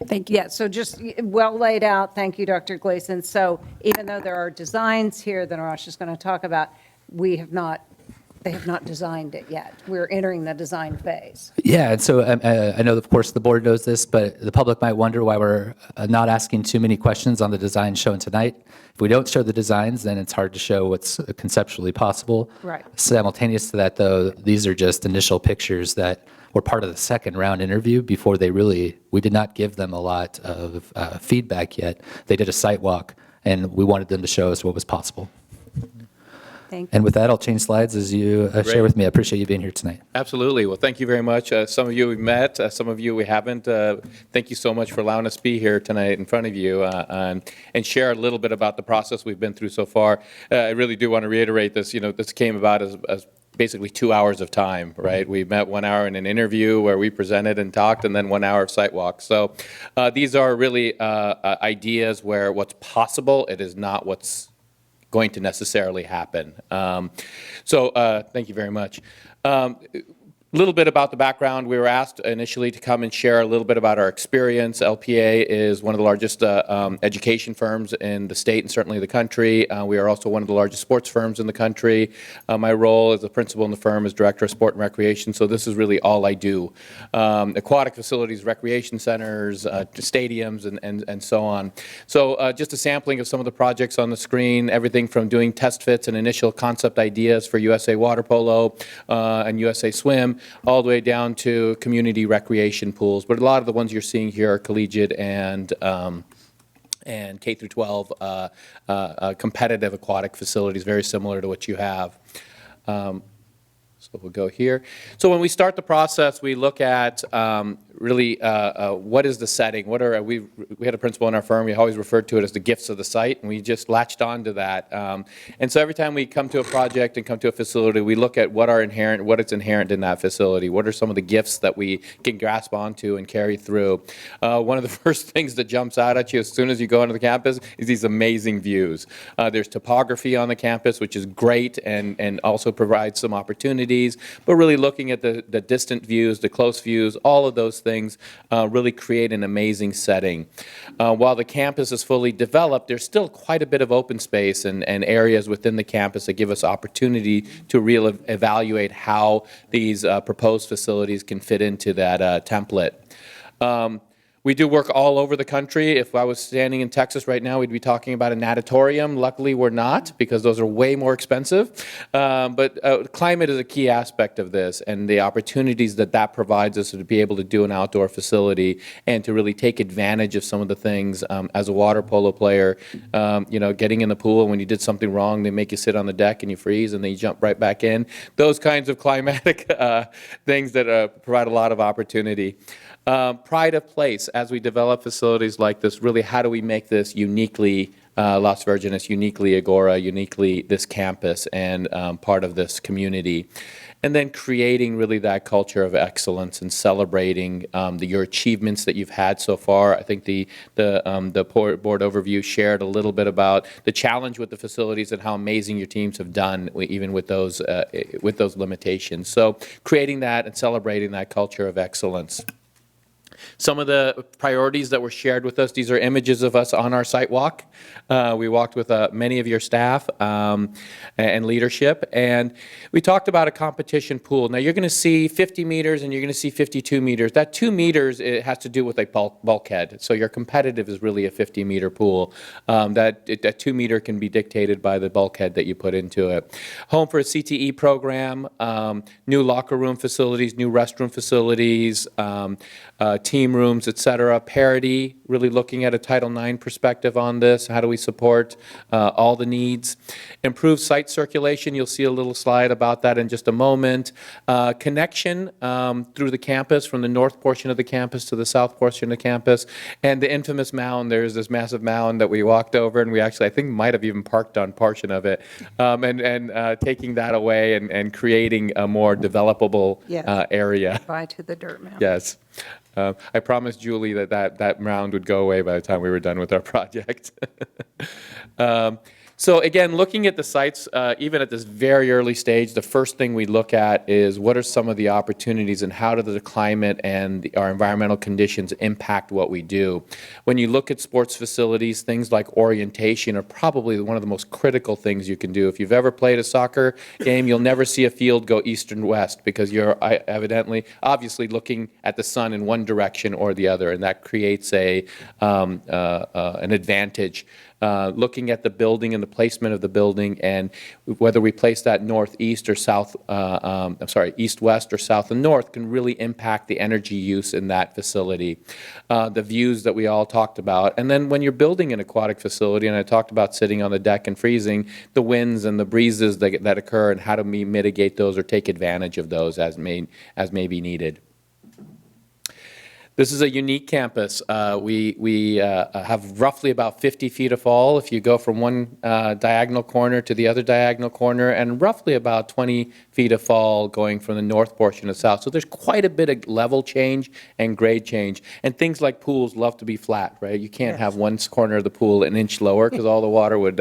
thank you. Yeah, so just well laid out. Thank you, Dr. Gleason. So even though there are designs here that Arash is going to talk about, they have not designed it yet. We're entering the design phase. Yeah, and so I know, of course, the board knows this, but the public might wonder why we're not asking too many questions on the design shown tonight. If we don't show the designs, then it's hard to show what's conceptually possible. Right. Simultaneous to that, though, these are just initial pictures that were part of the second round interview before we did not give them a lot of feedback yet. They did a site walk, and we wanted them to show us what was possible. Thank you. And with that, I'll change slides as you share with me. I appreciate you being here tonight. Absolutely. Well, thank you very much. Some of you we've met, some of you we haven't. Thank you so much for allowing us to be here tonight in front of you and share a little bit about the process we've been through so far. I really do want to reiterate this. This came about as basically 2 hours of time, right? We met 1 hour in an interview where we presented and talked, and then 1 hour of site walk. So these are really ideas where what's possible, it is not what's going to necessarily happen. So thank you very much. A little bit about the background. We were asked initially to come and share a little bit about our experience. LPA is one of the largest education firms in the state and certainly the country. We are also one of the largest sports firms in the country. My role as a principal in the firm is Director of Sport and Recreation, so this is really all I do. Aquatic facilities, recreation centers, stadiums, and so on. So just a sampling of some of the projects on the screen, everything from doing test fits and initial concept ideas for USA Water Polo and USA Swim, all the way down to community recreation pools. But a lot of the ones you're seeing here are collegiate and K through 12 competitive aquatic facilities, very similar to what you have. So we'll go here. So when we start the process, we look at really what is the setting? What are we had a principal in our firm. We always referred to it as the gifts of the site, and we just latched on to that. And so every time we come to a project and come to a facility, we look at what is inherent in that facility. What are some of the gifts that we can grasp onto and carry through? One of the first things that jumps out at you as soon as you go onto the campus is these amazing views. There's topography on the campus, which is great and also provides some opportunities, but really looking at the distant views, the close views, all of those things really create an amazing setting. While the campus is fully developed, there's still quite a bit of open space and areas within the campus that give us opportunity to really evaluate how these proposed facilities can fit into that template. We do work all over the country. If I was standing in Texas right now, we'd be talking about a natatorium. Luckily, we're not, because those are way more expensive. But climate is a key aspect of this, and the opportunities that provides us to be able to do an outdoor facility and to really take advantage of some of the things. As a water polo player, getting in the pool, when you did something wrong, they make you sit on the deck and you freeze, and then you jump right back in. Those kinds of climatic things that provide a lot of opportunity. Pride of place. As we develop facilities like this, really how do we make this uniquely Las Virgenes, uniquely Agora, uniquely this campus and part of this community? And then creating really that culture of excellence and celebrating your achievements that you've had so far. I think the board overview shared a little bit about the challenge with the facilities and how amazing your teams have done, even with those limitations. So creating that and celebrating that culture of excellence. Some of the priorities that were shared with us, these are images of us on our site walk. We walked with many of your staff and leadership, and we talked about a competition pool. Now, you're going to see 50 meters and you're going to see 52 meters. That 2 meters, it has to do with a bulkhead. So your competitive is really a 50-meter pool. That 2 meter can be dictated by the bulkhead that you put into it. Home for a CTE program, new locker room facilities, new restroom facilities, team rooms, et cetera. Parity, really looking at a Title IX perspective on this. How do we support all the needs? Improve site circulation. You'll see a little slide about that in just a moment. Connection through the campus, from the north portion of the campus to the south portion of the campus. And the infamous mound. There's this massive mound that we walked over, and we actually, I think, might have even parked on portion of it. And taking that away and creating a more developable area. Bye to the dirt mound. Yes. I promised Julie that mound would go away by the time we were done with our project. So again, looking at the sites, even at this very early stage, the first thing we look at is what are some of the opportunities and how do the climate and our environmental conditions impact what we do. When you look at sports facilities, things like orientation are probably one of the most critical things you can do. If you've ever played a soccer game, you'll never see a field go east and west because you're obviously looking at the sun in one direction or the other, and that creates an advantage. Looking at the building and the placement of the building and whether we place that northeast or south, east-west or south and north can really impact the energy use in that facility. The views that we all talked about. And then when you're building an aquatic facility, and I talked about sitting on the deck and freezing, the winds and the breezes that occur and how do we mitigate those or take advantage of those as may be needed. This is a unique campus. We have roughly about 50 feet of fall if you go from one diagonal corner to the other diagonal corner, and roughly about 20 feet of fall going from the north portion to south. So there's quite a bit of level change and grade change. And things like pools love to be flat, right? You can't have one corner of the pool an inch lower because all the water would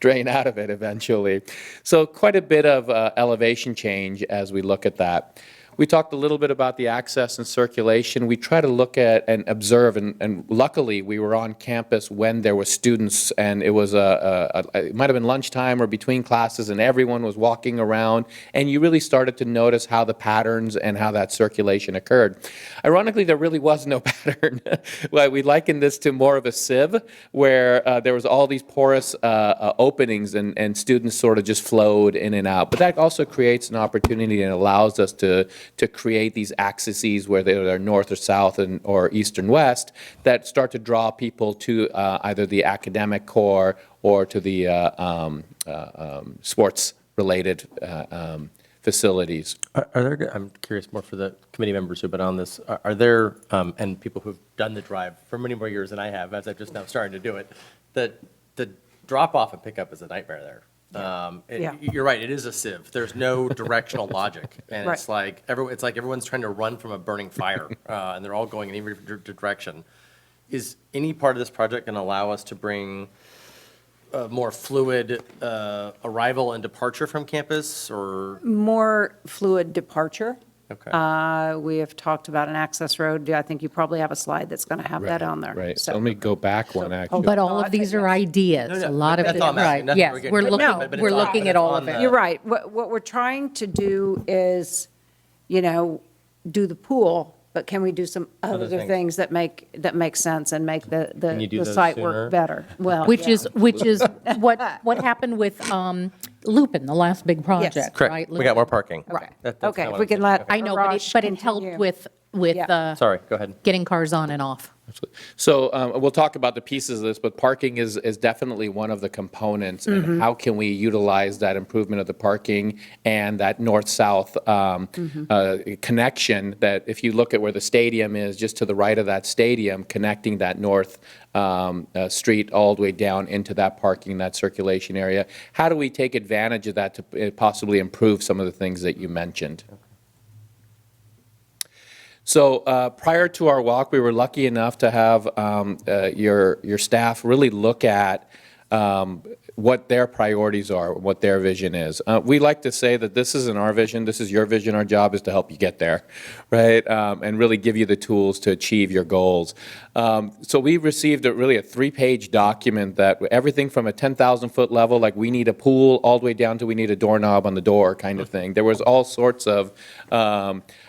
drain out of it eventually. So quite a bit of elevation change as we look at that. We talked a little bit about the access and circulation. We try to look at and observe, and luckily we were on campus when there were students, and it was it might have been lunchtime or between classes, and everyone was walking around, and you really started to notice how the patterns and how that circulation occurred. Ironically, there really was no pattern. Well, we likened this to more of a sieve, where there was all these porous openings, and students sort of just flowed in and out. But that also creates an opportunity and allows us to create these axes where they're north or south or east and west that start to draw people to either the academic core or to the sports-related facilities. Are there, I'm curious more for the committee members who've been on this, are there, and people who've done the drive for many more years than I have, as I'm just now starting to do it, the drop off and pickup is a nightmare there. Yeah. You're right, it is a sieve. There's no directional logic. And Right. it's like everyone's trying to run from a burning fire, and they're all going in every direction. Is any part of this project going to allow us to bring more fluid arrival and departure from campus, or? More fluid departure. Okay. We have talked about an access road. I think you probably have a slide that's going to have that on there. Right. So- Let me go back one, actually. But all of these are ideas. No, no, A lot of that's it, all I'm asking. right, Nothing yes, we're getting we're to. looking, But it's we're on- looking but at it's all on of it. the- You're right. What we're trying to do is, do the pool, but can we do some other things. things that make sense and make Can you do the those site sooner? work better? Well, Which yeah. is what happened with Lupin, the last big project, right? Correct. We got more parking. Right. That's Okay, kinda if what we I'm can saying. let Okay. I know, Arash but it helped continue. with Yeah. Sorry, go ahead. getting cars on and off. So we'll talk about the pieces of this, but parking is definitely one of the components. And how can we utilize that improvement of the parking and that north-south connection that if you look at where the stadium is, just to the right of that stadium, connecting that north street all the way down into that parking, that circulation area. How do we take advantage of that to possibly improve some of the things that you mentioned? So prior to our walk, we were lucky enough to have your staff really look at what their priorities are, what their vision is. We like to say that this isn't our vision, this is your vision. Our job is to help you get there, right? And really give you the tools to achieve your goals. So we received really a 3-page document that everything from a 10,000-foot level, like we need a pool, all the way down to we need a doorknob on the door kind of thing. There was all sorts of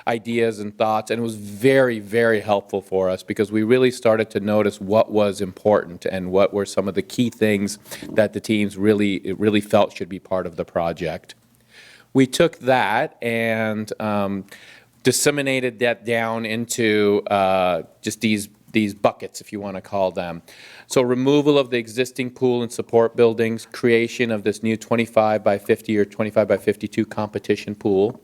ideas and thoughts, and it was very, very helpful for us because we really started to notice what was important and what were some of the key things that the teams really felt should be part of the project. We took that and disseminated that down into just these buckets, if you want to call them. So removal of the existing pool and support buildings, creation of this new 25 by 50 or 25 by 52 competition pool.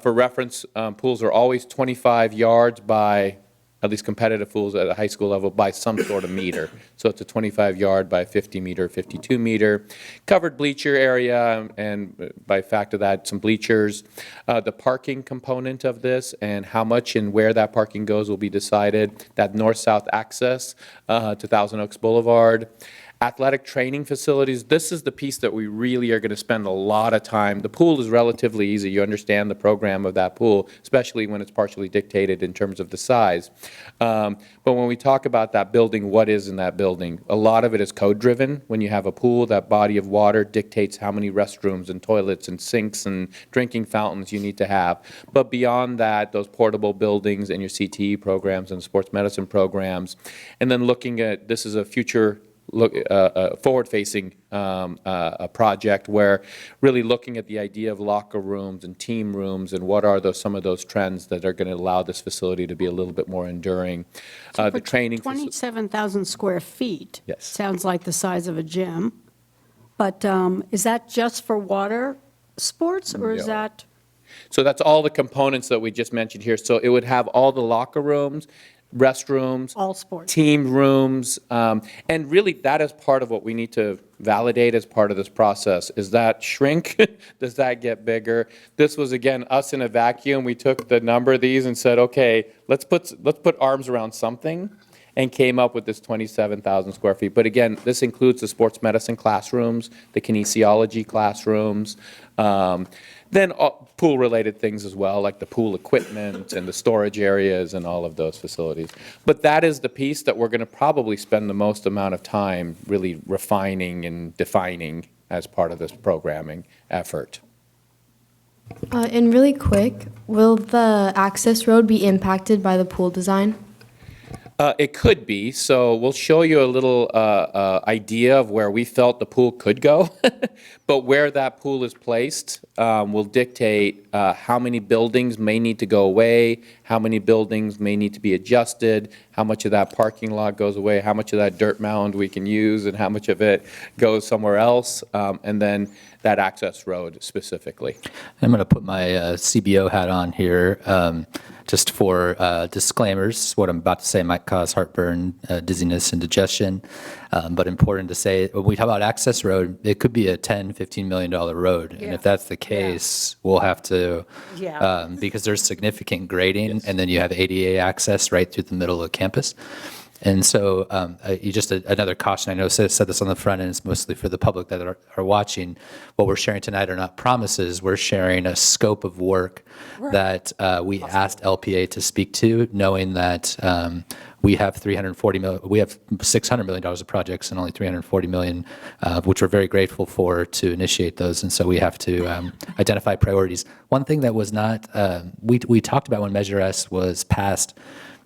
For reference, pools are always 25 yards by, at least competitive pools at a high school level, by some sort of meter. So it's a 25-yard by 50-meter, 52-meter. Covered bleacher area, and by fact of that, some bleachers. The parking component of this and how much and where that parking goes will be decided. That north-south access to Thousand Oaks Boulevard. Athletic training facilities, this is the piece that we really are going to spend a lot of time. The pool is relatively easy. You understand the program of that pool, especially when it's partially dictated in terms of the size. But when we talk about that building, what is in that building? A lot of it is code-driven. When you have a pool, that body of water dictates how many restrooms and toilets and sinks and drinking fountains you need to have. But beyond that, those portable buildings and your CTE programs and sports medicine programs, and then looking at, this is a future forward-facing project where really looking at the idea of locker rooms and team rooms and what are some of those trends that are going to allow this facility to be a little bit more enduring. The training 27,000 square feet. Yes. Sounds like the size of a gym. But is that just for water sports, or is No. that? So that's all the components that we just mentioned here. So it would have all the locker rooms, restrooms, All sports. team rooms, and really that is part of what we need to validate as part of this process. Is that shrink? Does that get bigger? This was, again, us in a vacuum. We took the number of these and said, okay, let's put arms around something, and came up with this 27,000 square feet. But again, this includes the sports medicine classrooms, the kinesiology classrooms, then pool-related things as well, like the pool equipment and the storage areas and all of those facilities. But that is the piece that we're going to probably spend the most amount of time really refining and defining as part of this programming effort. And really quick, will the access road be impacted by the pool design? It could be. So we'll show you a little idea of where we felt the pool could go, but where that pool is placed, will dictate how many buildings may need to go away, how many buildings may need to be adjusted, how much of that parking lot goes away, how much of that dirt mound we can use, and how much of it goes somewhere else, and then that access road specifically. I'm going to put my CBO hat on here just for disclaimers. What I'm about to say might cause heartburn, dizziness, and digestion, but important to say, when we talk about access road, it could be a $10, $15 million road. And if that's the case, we'll have to, because there's significant grading, and then you have ADA access right through the middle of campus. And so just another caution, I know I said this on the front end, it's mostly for the public that are watching. What we're sharing tonight are not promises, we're sharing a scope of work that we asked LPA to speak to, knowing that we have $600 million of projects and only $340 million, which we're very grateful for to initiate those. And so we have to identify priorities. One thing that was not, we talked about when Measure S was passed,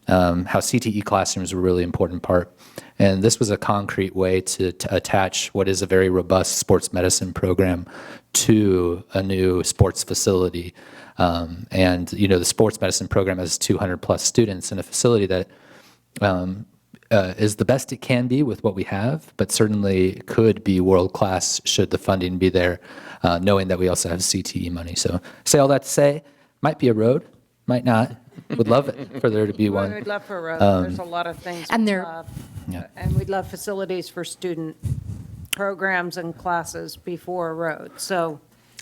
how CTE classrooms were a really important part. And this was a concrete way to attach what is a very robust sports medicine program to a new sports facility. And, the sports medicine program has 200 plus students in a facility that is the best it can be with what we have, but certainly could be world-class should the funding be there, knowing that we also have CTE money. So say all that to say, might be a road, might not. Would love it for there to be one. We'd love for a road. There's a lot of things. And we'd love. And we'd love facilities for student programs and classes before a road. So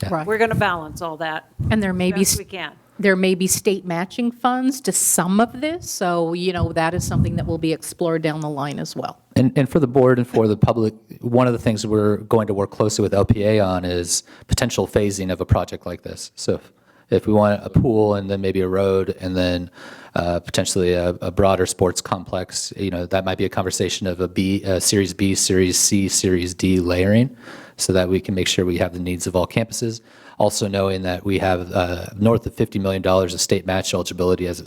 we're going to balance all that. And there may be best we can. There may be state matching funds to some of this, so that is something that will be explored down the line as well. And for the board and for the public, one of the things we're going to work closely with LPA on is potential phasing of a project like this. So if we want a pool and then maybe a road and then potentially a broader sports complex, that might be a conversation of a Series B, Series C, Series D layering so that we can make sure we have the needs of all campuses. Also knowing that we have north of $50 million of state match eligibility as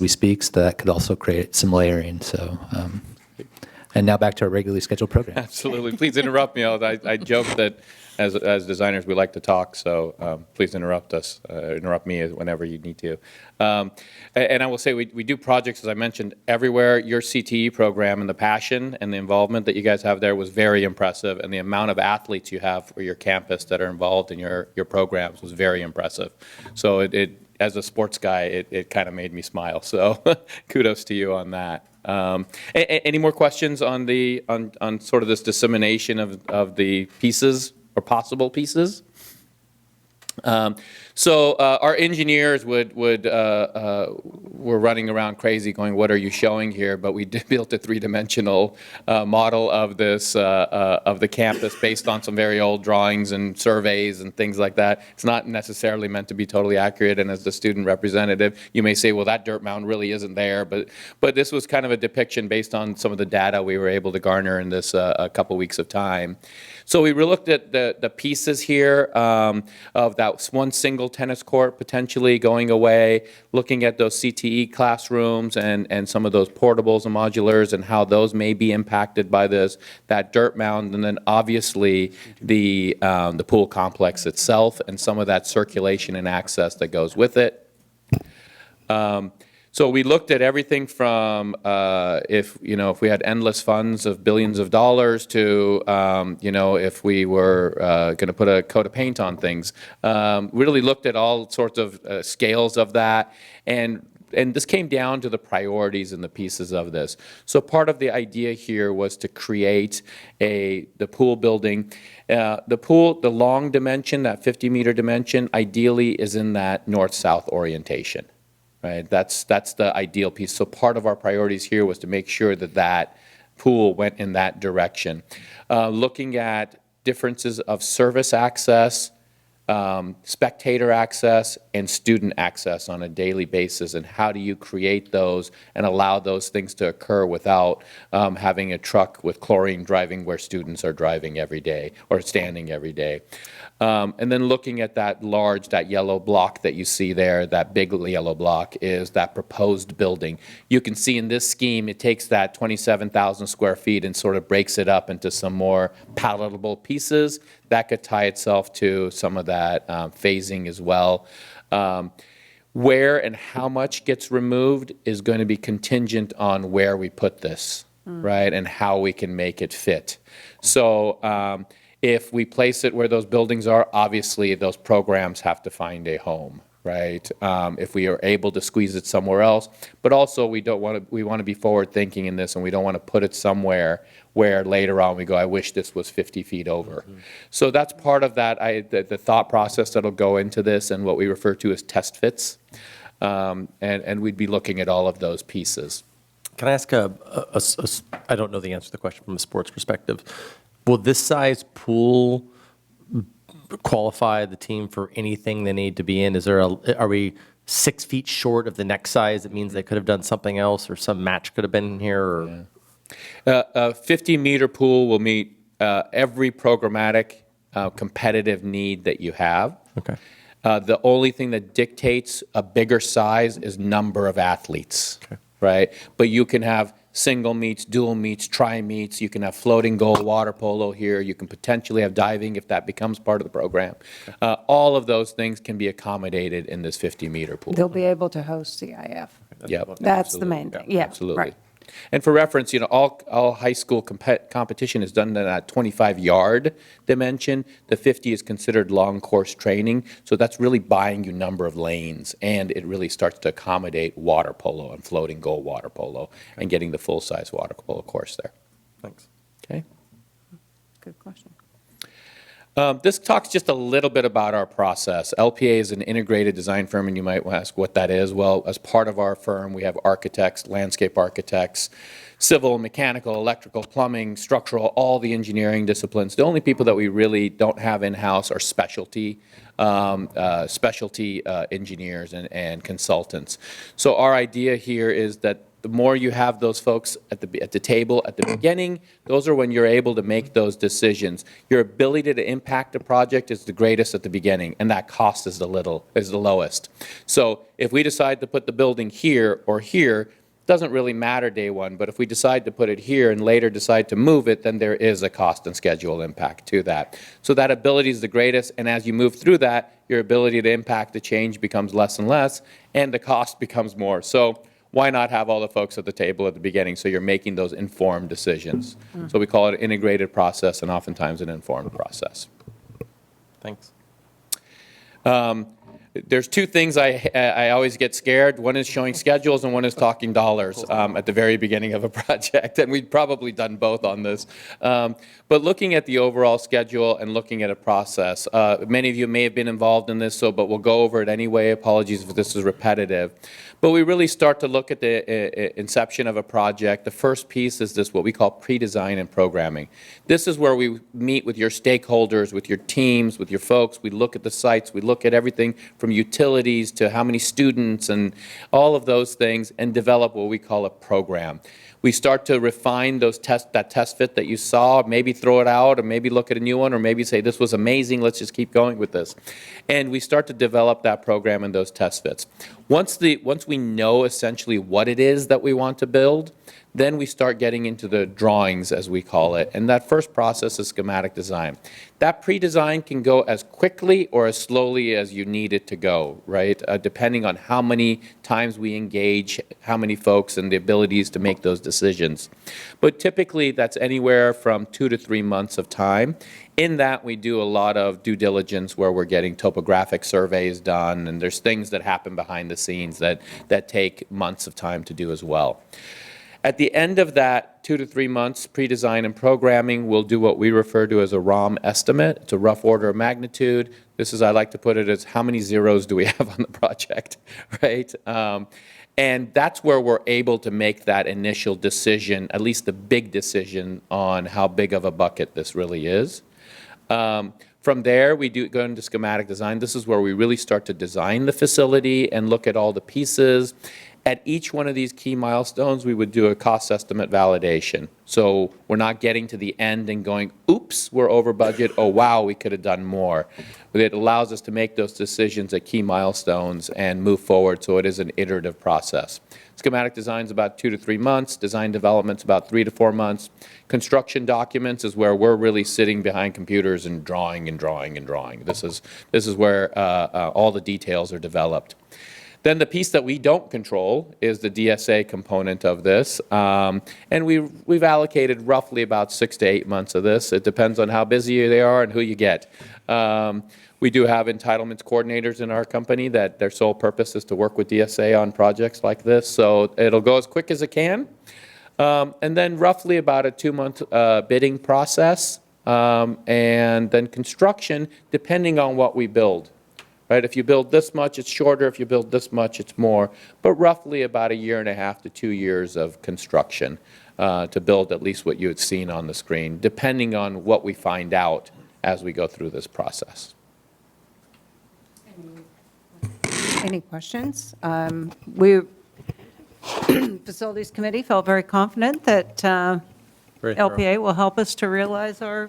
we speak, so that could also create some layering. So, and now back to our regularly scheduled program. Absolutely. Please interrupt me. I joke that as designers, we like to talk, so please interrupt me whenever you need to. And I will say we do projects, as I mentioned, everywhere. Your CTE program and the passion and the involvement that you guys have there was very impressive, and the amount of athletes you have for your campus that are involved in your programs was very impressive. So it as a sports guy, it kind of made me smile. So kudos to you on that. Any more questions on on sort of this dissemination of the pieces or possible pieces? So our engineers were running around crazy going, what are you showing here? But we built a three-dimensional model of this, of the campus based on some very old drawings and surveys and things like that. It's not necessarily meant to be totally accurate, and as the student representative, you may say, well, that dirt mound really isn't there, but this was kind of a depiction based on some of the data we were able to garner in this a couple weeks of time. So we looked at the pieces here of that one single tennis court potentially going away, looking at those CTE classrooms and some of those portables and modulars and how those may be impacted by that dirt mound, and then obviously the pool complex itself and some of that circulation and access that goes with it. So we looked at everything from if we had endless funds of billions of dollars to if we were going to put a coat of paint on things. Really looked at all sorts of scales of that, and this came down to the priorities and the pieces of this. So part of the idea here was to create the pool building. The long dimension, that 50-meter dimension, ideally is in that north-south orientation. Right, that's the ideal piece. So part of our priorities here was to make sure that pool went in that direction. Looking at differences of service access, spectator access, and student access on a daily basis, and how do you create those and allow those things to occur without having a truck with chlorine driving where students are driving every day or standing every day. And then looking at that yellow block that you see there, that big yellow block is that proposed building. You can see in this scheme, it takes that 27,000 square feet and sort of breaks it up into some more palatable pieces that could tie itself to some of that phasing as well. Where and how much gets removed is going to be contingent on where we put this, right, and how we can make it fit. So if we place it where those buildings are, obviously those programs have to find a home, right? If we are able to squeeze it somewhere else, but also we want to be forward thinking in this, and we don't want to put it somewhere where later on we go, I wish this was 50 feet over. So that's part of that, the thought process that'll go into this, and what we refer to as test fits. And we'd be looking at all of those pieces. Can I ask I don't know the answer to the question from a sports perspective. Will this size pool qualify the team for anything they need to be in? Are we 6 feet short of the next size? It means they could have done something else, or some match could have been here? Or? A 50-meter pool will meet every programmatic competitive need that you have. Okay. The only thing that dictates a bigger size is number of athletes, right? But you can have single meets, dual meets, tri-meets. You can have floating goal, water polo here. You can potentially have diving if that becomes part of the program. All of those things can be accommodated in this 50-meter pool. They'll be able to host CIF. Yep. That's the main thing. Yeah, Absolutely. right. And for reference, all high school competition is done in that 25-yard dimension. The 50 is considered long course training, so that's really buying you number of lanes, and it really starts to accommodate water polo and floating goal water polo and getting the full-size water polo course there. Thanks. Okay. Good question. This talks just a little bit about our process. LPA is an integrated design firm, and you might ask what that is. Well, as part of our firm, we have architects, landscape architects, civil, mechanical, electrical, plumbing, structural, all the engineering disciplines. The only people that we really don't have in-house are specialty engineers and consultants. So our idea here is that the more you have those folks at the table at the beginning, those are when you're able to make those decisions. Your ability to impact a project is the greatest at the beginning, and that cost is the lowest. So if we decide to put the building here or here, it doesn't really matter day one, but if we decide to put it here and later decide to move it, then there is a cost and schedule impact to that. So that ability is the greatest, and as you move through that, your ability to impact the change becomes less and less, and the cost becomes more. So why not have all the folks at the table at the beginning so you're making those informed decisions? So we call it an integrated process and oftentimes an informed process. Thanks. There's two things I always get scared. One is showing schedules and one is talking dollars at the very beginning of a project. And we've probably done both on this. But looking at the overall schedule and looking at a process, many of you may have been involved in this, but we'll go over it anyway. Apologies if this is repetitive. But we really start to look at the inception of a project. The first piece is this, what we call pre-design and programming. This is where we meet with your stakeholders, with your teams, with your folks. We look at the sites. We look at everything from utilities to how many students and all of those things, and develop what we call a program. We start to refine that test fit that you saw, maybe throw it out, or maybe look at a new one, or maybe say, this was amazing, let's just keep going with this. And we start to develop that program and those test fits. Once we know essentially what it is that we want to build, then we start getting into the drawings, as we call it. And that first process is schematic design. That pre-design can go as quickly or as slowly as you need it to go, right? Depending on how many times we engage, how many folks, and the abilities to make those decisions. But typically, that's anywhere from 2 to 3 months of time. In that, we do a lot of due diligence where we're getting topographic surveys done, and there's things that happen behind the scenes that take months of time to do as well. At the end of that 2 to 3 months pre-design and programming, we'll do what we refer to as a ROM estimate. It's a rough order of magnitude. This is, I like to put it as, how many zeros do we have on the project, right? And that's where we're able to make that initial decision, at least the big decision on how big of a bucket this really is. From there, we go into schematic design. This is where we really start to design the facility and look at all the pieces. At each one of these key milestones, we would do a cost estimate validation. So we're not getting to the end and going, oops, we're over budget. Oh, wow, we could have done more. But it allows us to make those decisions at key milestones and move forward, so it is an iterative process. Schematic design is about 2 to 3 months. Design development's about 3 to 4 months. Construction documents is where we're really sitting behind computers and drawing and drawing and drawing. This is where all the details are developed. Then the piece that we don't control is the DSA component of this, and we've allocated roughly about 6 to 8 months of this. It depends on how busy they are and who you get. We do have entitlements coordinators in our company that their sole purpose is to work with DSA on projects like this, so it'll go as quick as it can. And then roughly about a 2-month bidding process, and then construction, depending on what we build. Right? If you build this much, it's shorter. If you build this much, it's more. But roughly about 1.5 to 2 years of construction to build at least what you had seen on the screen, depending on what we find out as we go through this process. Any questions? Facilities Committee felt very confident that Very thorough. LPA will help us to realize our,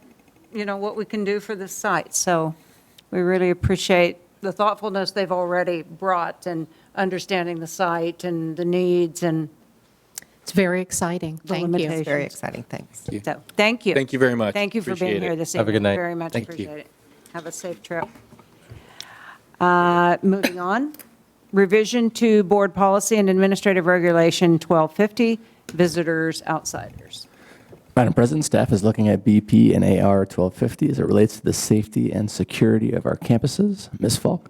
what we can do for this site. So we really appreciate the thoughtfulness they've already brought and understanding the site and the needs and It's very exciting. the Thank you. limitations. It's very exciting. Thanks. So, thank you. Thank you very much. Thank you for Appreciate being it. here this evening. Have a good night. Very much Thank you. appreciate it. Have a safe trip. Moving on, revision to Board Policy and Administrative Regulation 1250, visitors, outsiders. Madam President, staff is looking at BP and AR 1250 as it relates to the safety and security of our campuses. Ms. Falk?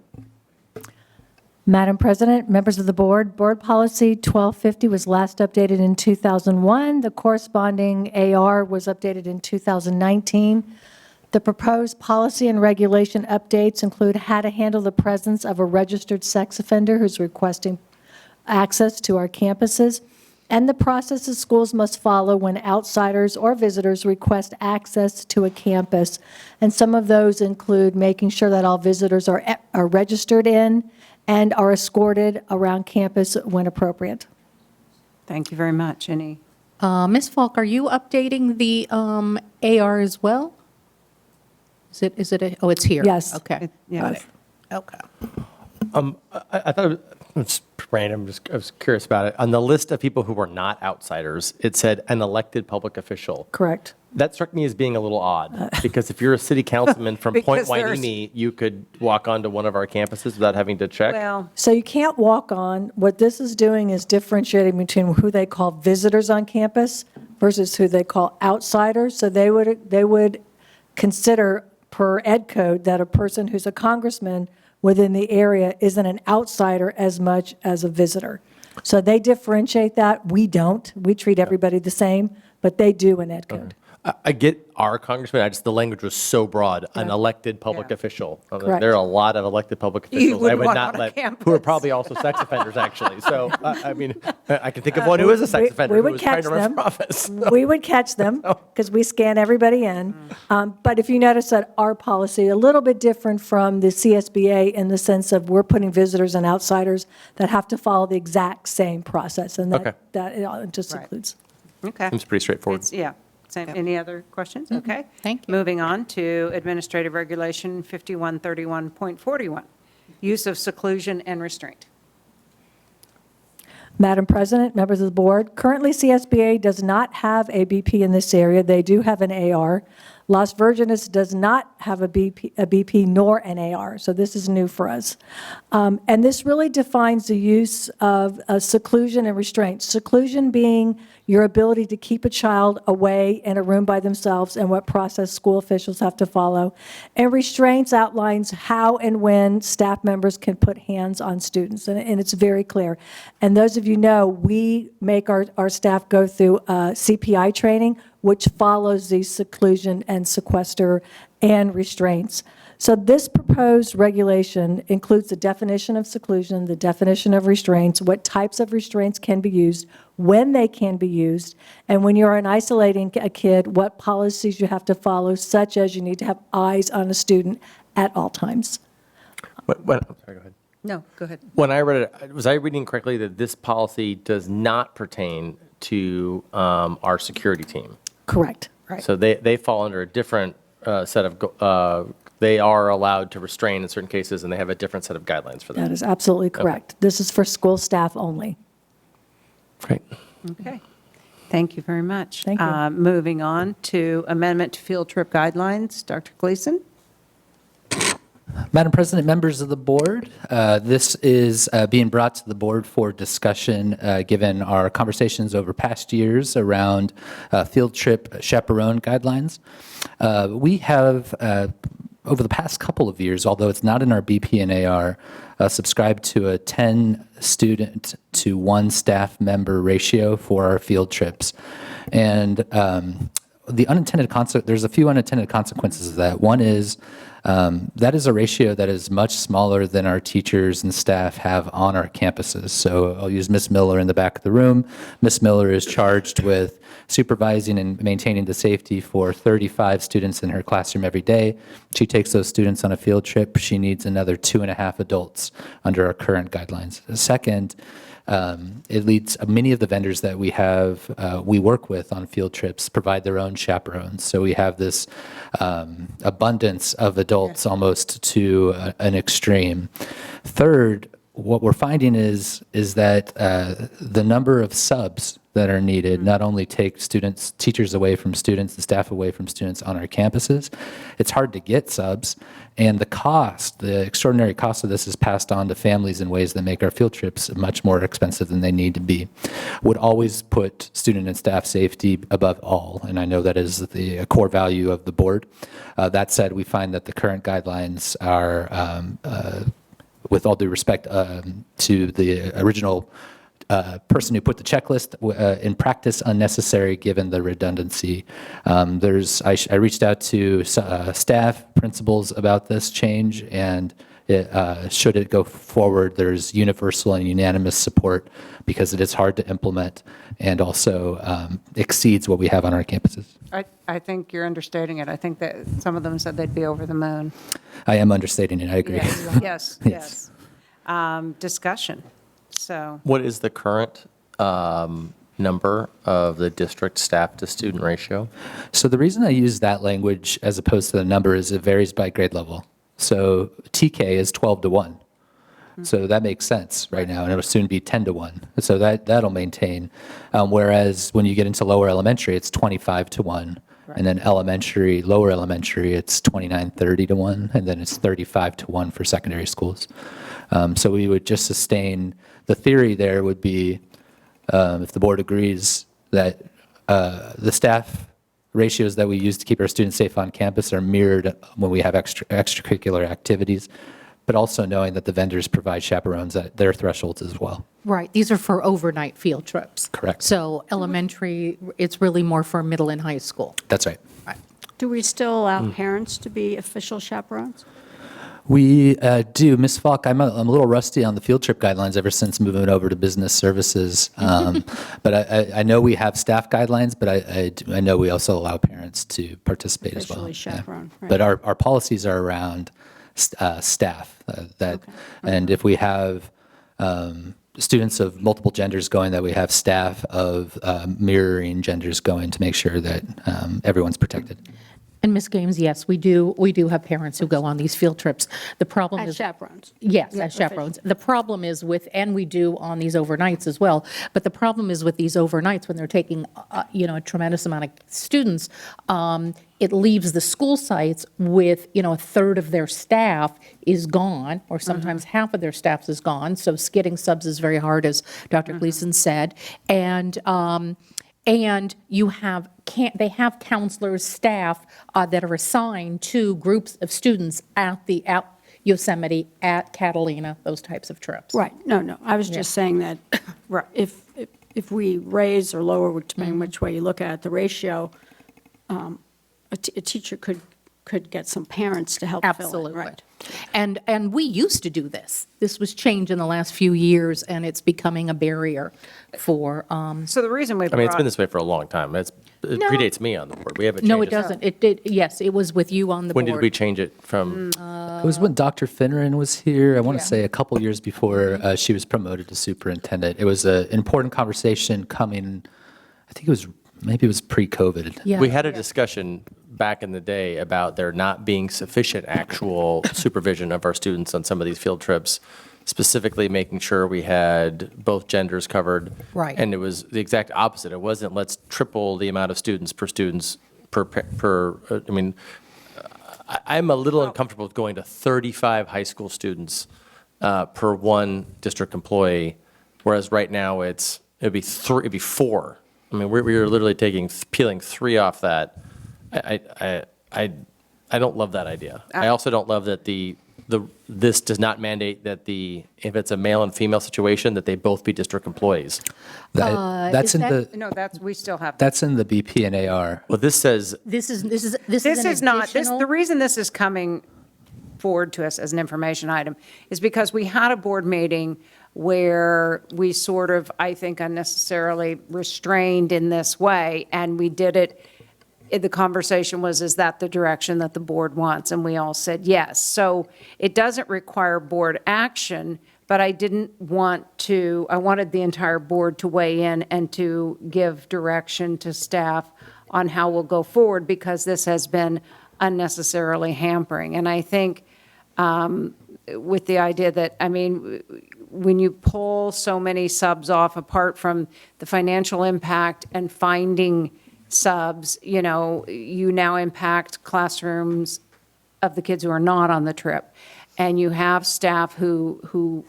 Madam President, members of the board, Board Policy 1250 was last updated in 2001. The corresponding AR was updated in 2019. The proposed policy and regulation updates include how to handle the presence of a registered sex offender who's requesting access to our campuses, and the processes schools must follow when outsiders or visitors request access to a campus. And some of those include making sure that all visitors are registered in and are escorted around campus when appropriate. Thank you very much. Any? Ms. Falk, are you updating the AR as well? Is it, oh, it's here? Yes. Okay. Got it. Okay. I thought it was random. I was curious about it. On the list of people who were not outsiders, it said an elected public official. Correct. That struck me as being a little odd, because if you're a city councilman from Point Because there's- Hueneme, you could walk onto one of our campuses without having to check. Well, So you can't walk on. What this is doing is differentiating between who they call visitors on campus versus who they call outsiders. So they would consider per ed code that a person who's a congressman within the area isn't an outsider as much as a visitor. So they differentiate that. We don't. We treat everybody the same, but they do in ed code. I get our congressman, the language was so broad, an elected public official. Correct. There are a lot of elected public You officials I wouldn't would want not on a let, campus. who are probably also sex offenders, actually. So, I mean, I can think of one who is a sex offender We who would was trying catch to run them. for office. We would catch them because we scan everybody in. But if you notice that our policy, a little bit different from the CSBA in the sense of we're putting visitors and outsiders that have to follow the exact same process. And Okay. that it just Right. includes. okay. Seems pretty straightforward. Yeah. Same. Any other questions? Okay. Thank you. Moving on to Administrative Regulation 5131.41, use of seclusion and restraint. Madam President, members of the board, currently CSBA does not have a BP in this area. They do have an AR. Las Virgenes does not have a BP nor an AR, so this is new for us. And this really defines the use of seclusion and restraint. Seclusion being your ability to keep a child away in a room by themselves and what process school officials have to follow. And restraints outlines how and when staff members can put hands on students, and it's very clear. And those of you know, we make our staff go through CPI training, which follows the seclusion and sequester and restraints. So this proposed regulation includes the definition of seclusion, the definition of restraints, what types of restraints can be used, when they can be used, and when you're isolating a kid, what policies you have to follow, such as you need to have eyes on a student at all times. Sorry, go ahead. No, go ahead. When I read it, was I reading correctly that this policy does not pertain to our security team? Correct. Right. So they fall under a different set of, they are allowed to restrain in certain cases, and they have a different set of guidelines for that. That is absolutely correct. This is for school staff only. Great. Okay. Thank you very much. Thank you. Moving on to amendment to field trip guidelines. Dr. Gleason? Madam President, members of the board, this is being brought to the board for discussion given our conversations over past years around field trip chaperone guidelines. We have, over the past couple of years, although it's not in our BP and AR, subscribed to a 10 student to 1 staff member ratio for our field trips. And the unintended there's a few unintended consequences of that. One is that is a ratio that is much smaller than our teachers and staff have on our campuses. So I'll use Ms. Miller in the back of the room. Ms. Miller is charged with supervising and maintaining the safety for 35 students in her classroom every day. She takes those students on a field trip. She needs another 2.5 adults under our current guidelines. Second, it leads many of the vendors that we work with on field trips provide their own chaperones. So we have this abundance of adults almost to an extreme. Third, what we're finding is that the number of subs that are needed not only take teachers away from students, the staff away from students on our campuses. It's hard to get subs, and the extraordinary cost of this is passed on to families in ways that make our field trips much more expensive than they need to be. Would always put student and staff safety above all, and I know that is the core value of the board. That said, we find that the current guidelines are, with all due respect to the original person who put the checklist, in practice unnecessary given the redundancy. I reached out to staff, principals about this change, and should it go forward, there's universal and unanimous support because it is hard to implement and also exceeds what we have on our campuses. I think you're understating it. I think that some of them said they'd be over the moon. I am understating it, I agree. Yes. Discussion. So What is the current number of the district staff to student ratio? So the reason I use that language as opposed to the number is it varies by grade level. So TK is 12 to 1. So that makes sense right now, and it'll soon be 10 to 1. So that'll maintain. Whereas when you get into lower elementary, it's 25 to 1. And then lower elementary, it's 29, 30 to 1, and then it's 35 to 1 for secondary schools. So we would just sustain, the theory there would be, if the board agrees, that the staff ratios that we use to keep our students safe on campus are mirrored when we have extracurricular activities, but also knowing that the vendors provide chaperones at their thresholds as well. Right, these are for overnight field trips. Correct. So elementary, it's really more for middle and high school. That's right. Do we still allow parents to be official chaperones? We do. Ms. Falk, I'm a little rusty on the field trip guidelines ever since moving over to business services. But I know we have staff guidelines, but I know we also allow parents to participate as well. Officially chaperone, right. But our policies are around staff. And if we have students of multiple genders going, that we have staff of mirroring genders going to make sure that everyone's protected. And Ms. Games, yes, we do have parents who go on these field trips. The problem As is chaperones? Yes, as chaperones. The problem is and we do on these overnights as well, but the problem is with these overnights when they're taking, a tremendous amount of students, it leaves the school sites with, a third of their staff is gone, or sometimes half of their staff is gone. So getting subs is very hard, as Dr. Gleason said. And they have counselors, staff that are assigned to groups of students at Yosemite, at Catalina, those types of trips. Right, no, I was just saying that if we raise or lower, depending which way you look at it, the ratio, a teacher could get some parents to help fill it. Absolutely. Right. And we used to do this. This was changed in the last few years, and it's becoming a barrier for. So the reason we I mean, it's brought- been this way for a long time. It No. predates me on the board. We haven't changed No, it doesn't. It did. Yes, it was with you on the When board. did we change it from? It was when Dr. Finneran was here, I want to say a couple years before she was promoted to superintendent. It was an important conversation coming, I think maybe it was pre-COVID. We had a discussion back in the day about there not being sufficient actual supervision of our students on some of these field trips, specifically making sure we had both genders covered. Right. And it was the exact opposite. It wasn't let's triple the amount of students per I mean, I'm a little uncomfortable with going to 35 high school students per one district employee, whereas right now it'd be 4. I mean, we're literally peeling 3 off that. I don't love that idea. I also don't love that this does not mandate that if it's a male and female situation, that they both be district employees. That's in the. No, we still have. That's in the BP and AR. Well, this says. This is an not, additional- the reason this is coming forward to us as an information item is because we had a board meeting where we sort of, I think, unnecessarily restrained in this way, and we did it. The conversation was, is that the direction that the board wants? And we all said yes. So it doesn't require board action, but I wanted the entire board to weigh in and to give direction to staff on how we'll go forward, because this has been unnecessarily hampering. And I think with the idea that, I mean, when you pull so many subs off, apart from the financial impact and finding subs, you now impact classrooms of the kids who are not on the trip. And you have staff who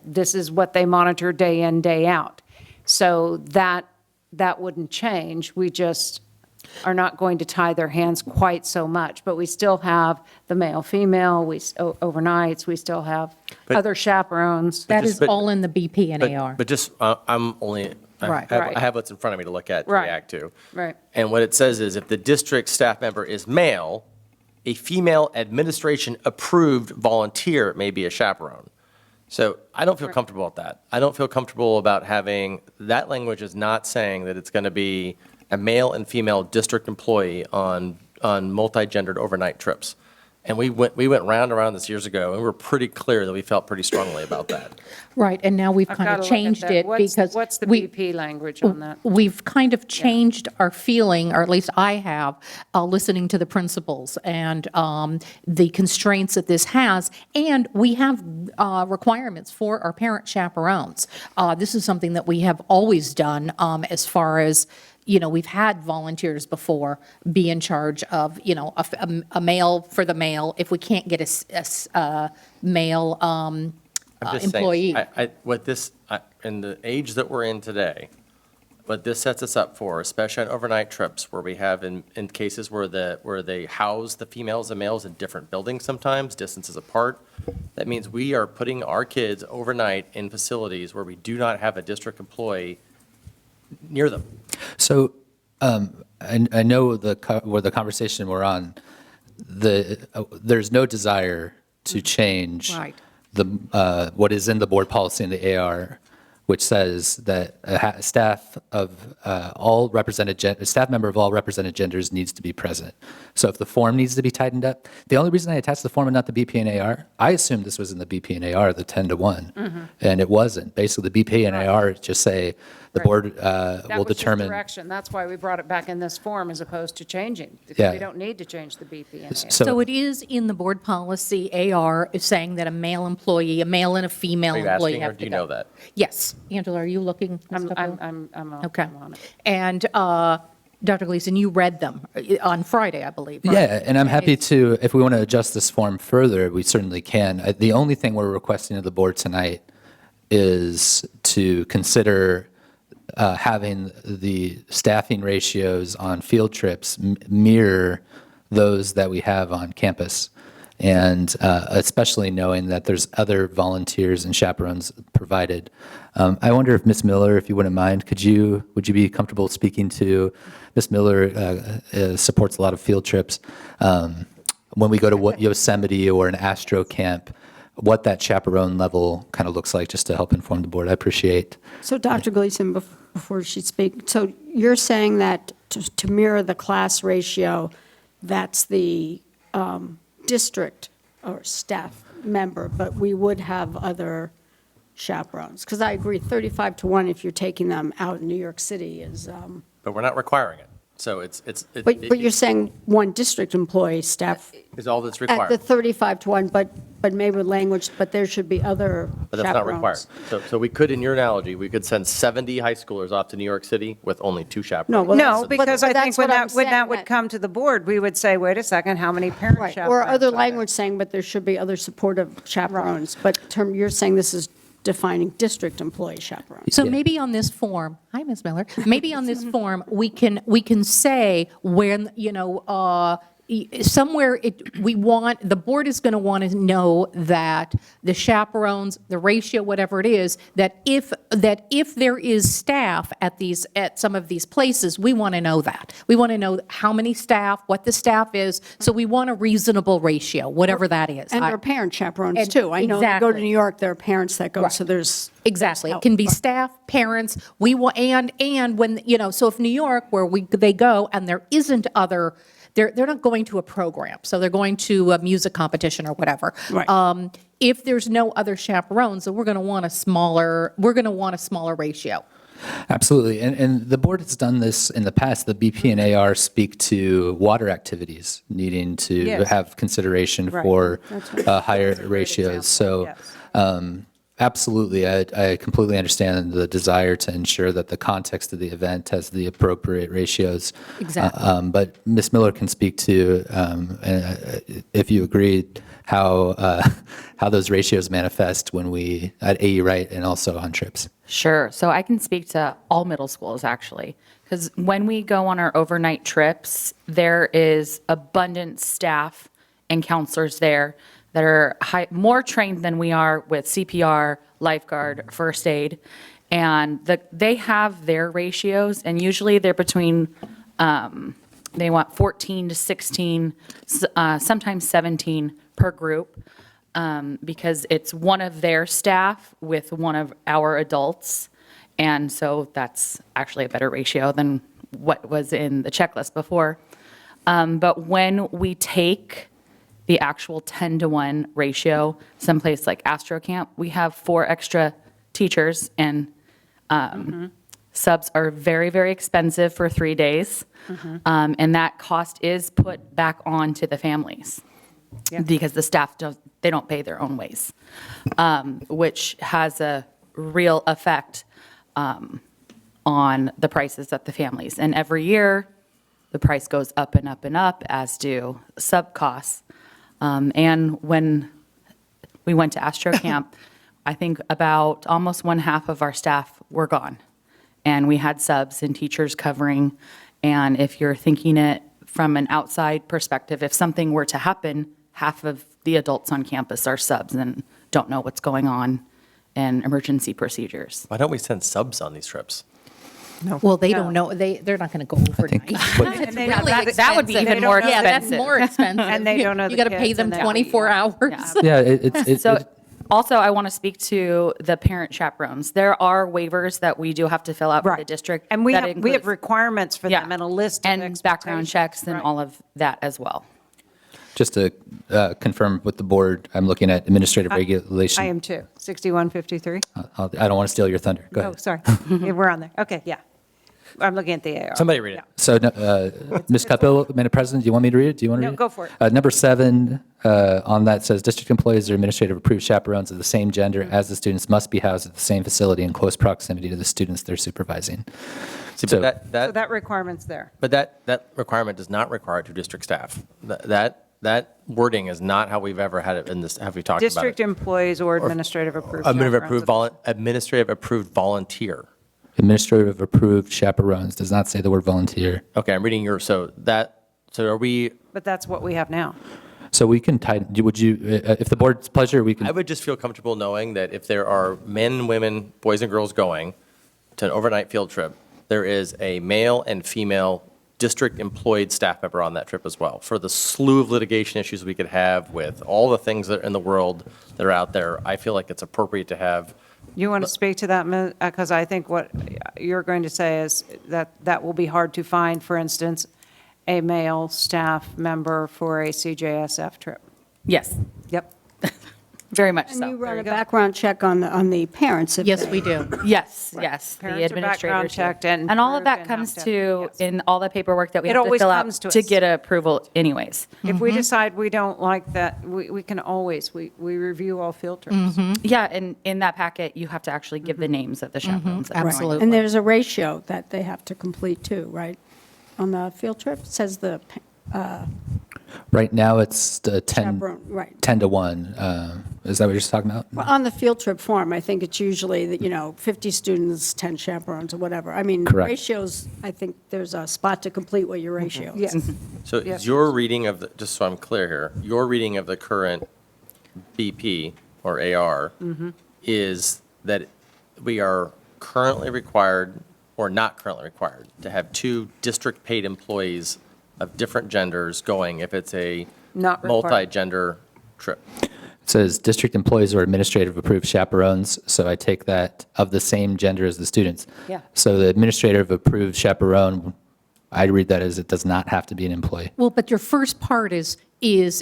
this is what they monitor day in, day out. So that wouldn't change. We just are not going to tie their hands quite so much. But we still have the male, female, overnights, we still have other chaperones. That is all in the BP and AR. But just, I'm only, Right. I have what's in front of me to look at, to Right. react to. Right. And what it says is, if the district staff member is male, a female administration-approved volunteer may be a chaperone. So I don't feel comfortable with that. I don't feel comfortable about having, that language is not saying that it's going to be a male and female district employee on multi-gendered overnight trips. And we went round and round this years ago, and we were pretty clear that we felt pretty strongly about that. Right, and now we've I've kind gotta of look at changed that. it because. What's the we- BP language on that? We've kind of changed our feeling, or at least I have, listening to the principals and the constraints that this has. And we have requirements for our parent chaperones. This is something that we have always done as far as, we've had volunteers before be in charge of, a male for the male if we can't get a male I'm just employee. saying, in the age that we're in today, what this sets us up for, especially on overnight trips, where we have in cases where they house the females and males in different buildings sometimes, distances apart, that means we are putting our kids overnight in facilities where we do not have a district employee near them. So I know where the conversation we're on, there's no desire to change Right. what is in the board policy in the AR, which says that a staff member of all represented genders needs to be present. So if the form needs to be tightened up, the only reason I attached the form and not the BP and AR, I assumed this was in the BP and AR, the 10-to-1, and it wasn't. Basically, the BP and AR just say the board That will was just determine. direction. That's why we brought it back in this form as opposed to changing. Yeah. We don't need to change the BP and AR. So it is in the board policy, AR, is saying that a male employee, a male and a female Are you employee asking, or have do to you go. know that? Yes. Angela, are you looking? this stuff up? I'm Okay. on it. And Dr. Gleason, you read them on Friday, I believe, right? Yeah, and I'm happy to, if we want to adjust this form further, we certainly can. The only thing we're requesting of the board tonight is to consider having the staffing ratios on field trips mirror those that we have on campus. And especially knowing that there's other volunteers and chaperones provided. I wonder if Ms. Miller, if you wouldn't mind, would you be comfortable speaking to Ms. Miller? Supports a lot of field trips. when we go to Yosemite or an Astro camp, what that chaperone level kind of looks like, just to help inform the board. I appreciate. So Dr. Gleason, before she speaks, so you're saying that to mirror the class ratio, that's the district or staff member, but we would have other chaperones? Because I agree, 35-1, if you're taking them out in New York City is, But we're not requiring it. So it's but you're saying one district employee staff is all that's at the required. 35-1, but maybe with language, but there should be other But that's not required. chaperones. So we could, in your analogy, we could send 70 high schoolers off to New York City with only 2 chaperones. No, well, No, because but I think that's when what I'm that saying, would that- come to the board, we would say, wait a second, how many parent Right, chaperones? or other are there? language saying, but there should be other supportive chaperones. But you're saying this is defining district employee chaperones. So maybe on this form, hi, Ms. Miller, maybe on this form, we can say when, somewhere the board is going to want to know that the chaperones, the ratio, whatever it is, that if there is staff at some of these places, we want to know that. We want to know how many staff, what the staff is, so we want a reasonable ratio, whatever that is. And there are parent chaperones, and- too. I know they go to exactly. New York, there are parents that go, Right. so there's. Exactly. It can be staff, parents, we want, and when, so if New York, where they go and there isn't other, they're not going to a program, so they're going to a music competition or whatever. Right. If there's no other chaperones, then we're going to want a smaller ratio. Absolutely. And the board has done this in the past. The BP and AR speak to water activities needing to Yes. have consideration Right. for That's right. higher ratios. So absolutely, I completely understand the desire to ensure that the context of the event has the appropriate ratios. Exactly. But Ms. Miller can speak to, if you agree, how those ratios manifest when we, at AE Wright and also on trips. Sure. So I can speak to all middle schools, actually, because when we go on our overnight trips, there is abundant staff and counselors there that are more trained than we are with CPR, lifeguard, first aid, and they have their ratios, and usually they're between, they want 14 to 16, sometimes 17 per group, because it's one of their staff with one of our adults, and so that's actually a better ratio than what was in the checklist before. But when we take the actual 10-to-1 ratio, someplace like Astro Camp, we have 4 extra teachers, and subs are very, very expensive for 3 days. And that cost is put back on to the families because the staff they don't pay their own ways, which has a real effect on the prices at the families. And every year, the price goes up and up and up, as do sub costs. And when we went to Astro Camp, I think about almost 1/2 of our staff were gone. And we had subs and teachers covering. And if you're thinking it from an outside perspective, if something were to happen, half of the adults on campus are subs and don't know what's going on in emergency procedures. Why don't we send subs on these trips? Well, they don't know, they're not going to go overnight. And they don't- That would be even more Yeah, that's expensive. more expensive. And they don't know You the got to pay kids them and that- 24 hours. Yeah, it's So also, I want to speak to the parent chaperones. There are waivers that we do have to fill out for the district. And we that have includes- requirements for them and a list of and background checks and all of that as well. just to confirm with the board, I'm looking at administrative regulation. I am too. 6153? I don't want to steal your thunder. Go Oh, ahead. sorry. Yeah, we're on there. Okay, yeah. I'm looking at the AR. Somebody read it. So, Ms. Capil, Madam President, do you want me to read it? Do you want to No, read it? go for it. Number 7 on that says, district employees or administrative approved chaperones of the same gender as the students must be housed at the same facility in close proximity to the students they're supervising. See, So- but So that requirement's there. But that requirement does not require 2 district staff. That wording is not how we've ever had it in this, have we talked about it? District employees or administrative approved. Administrative approved volunteer. Administrative approved chaperones does not say the word volunteer. Okay, I'm reading so are we? But that's what we have now. So we can would you, if the board's pleasure, we can. I would just feel comfortable knowing that if there are men, women, boys and girls going to an overnight field trip, there is a male and female district-employed staff member on that trip as well. For the slew of litigation issues we could have with all the things that are in the world that are out there, I feel like it's appropriate to have. You want to speak to that, because I think what you're going to say is that will be hard to find, for instance, a male staff member for a CJSF trip. Yes, Yep. very much And so. you run a background check on the parents if Yes, they- we do. Yes, Right. yes, the Parents are background administrators. checked and all of that approved and comes have to, in all the paperwork that we It have to always fill out comes to to us. get approval anyways. If we decide we don't like that, we can always, we review all field trips. Yeah, and in that packet, you have to actually give the names of the chaperones. that are going. Absolutely. And there's a ratio that they have to complete too, right? On the field trip, it says the Right now, it's the 10, chaperone, right. 10 to 1. Is that what you're just talking about? Well, on the field trip form, I think it's usually that, 50 students, 10 chaperones or whatever. I mean, Correct. ratios, I think there's a spot to complete what your ratio is. Yes. So Yes. your reading of, just so I'm clear here, your reading of the current BP or AR is that we are currently required, or not currently required, to have 2 district-paid employees of different genders going if it's a Not required. multi-gender trip. It says district employees or administrative approved chaperones, so I take that of the same gender as the students. Yeah. So the administrative approved chaperone, I read that as it does not have to be an employee. Well, but your first part is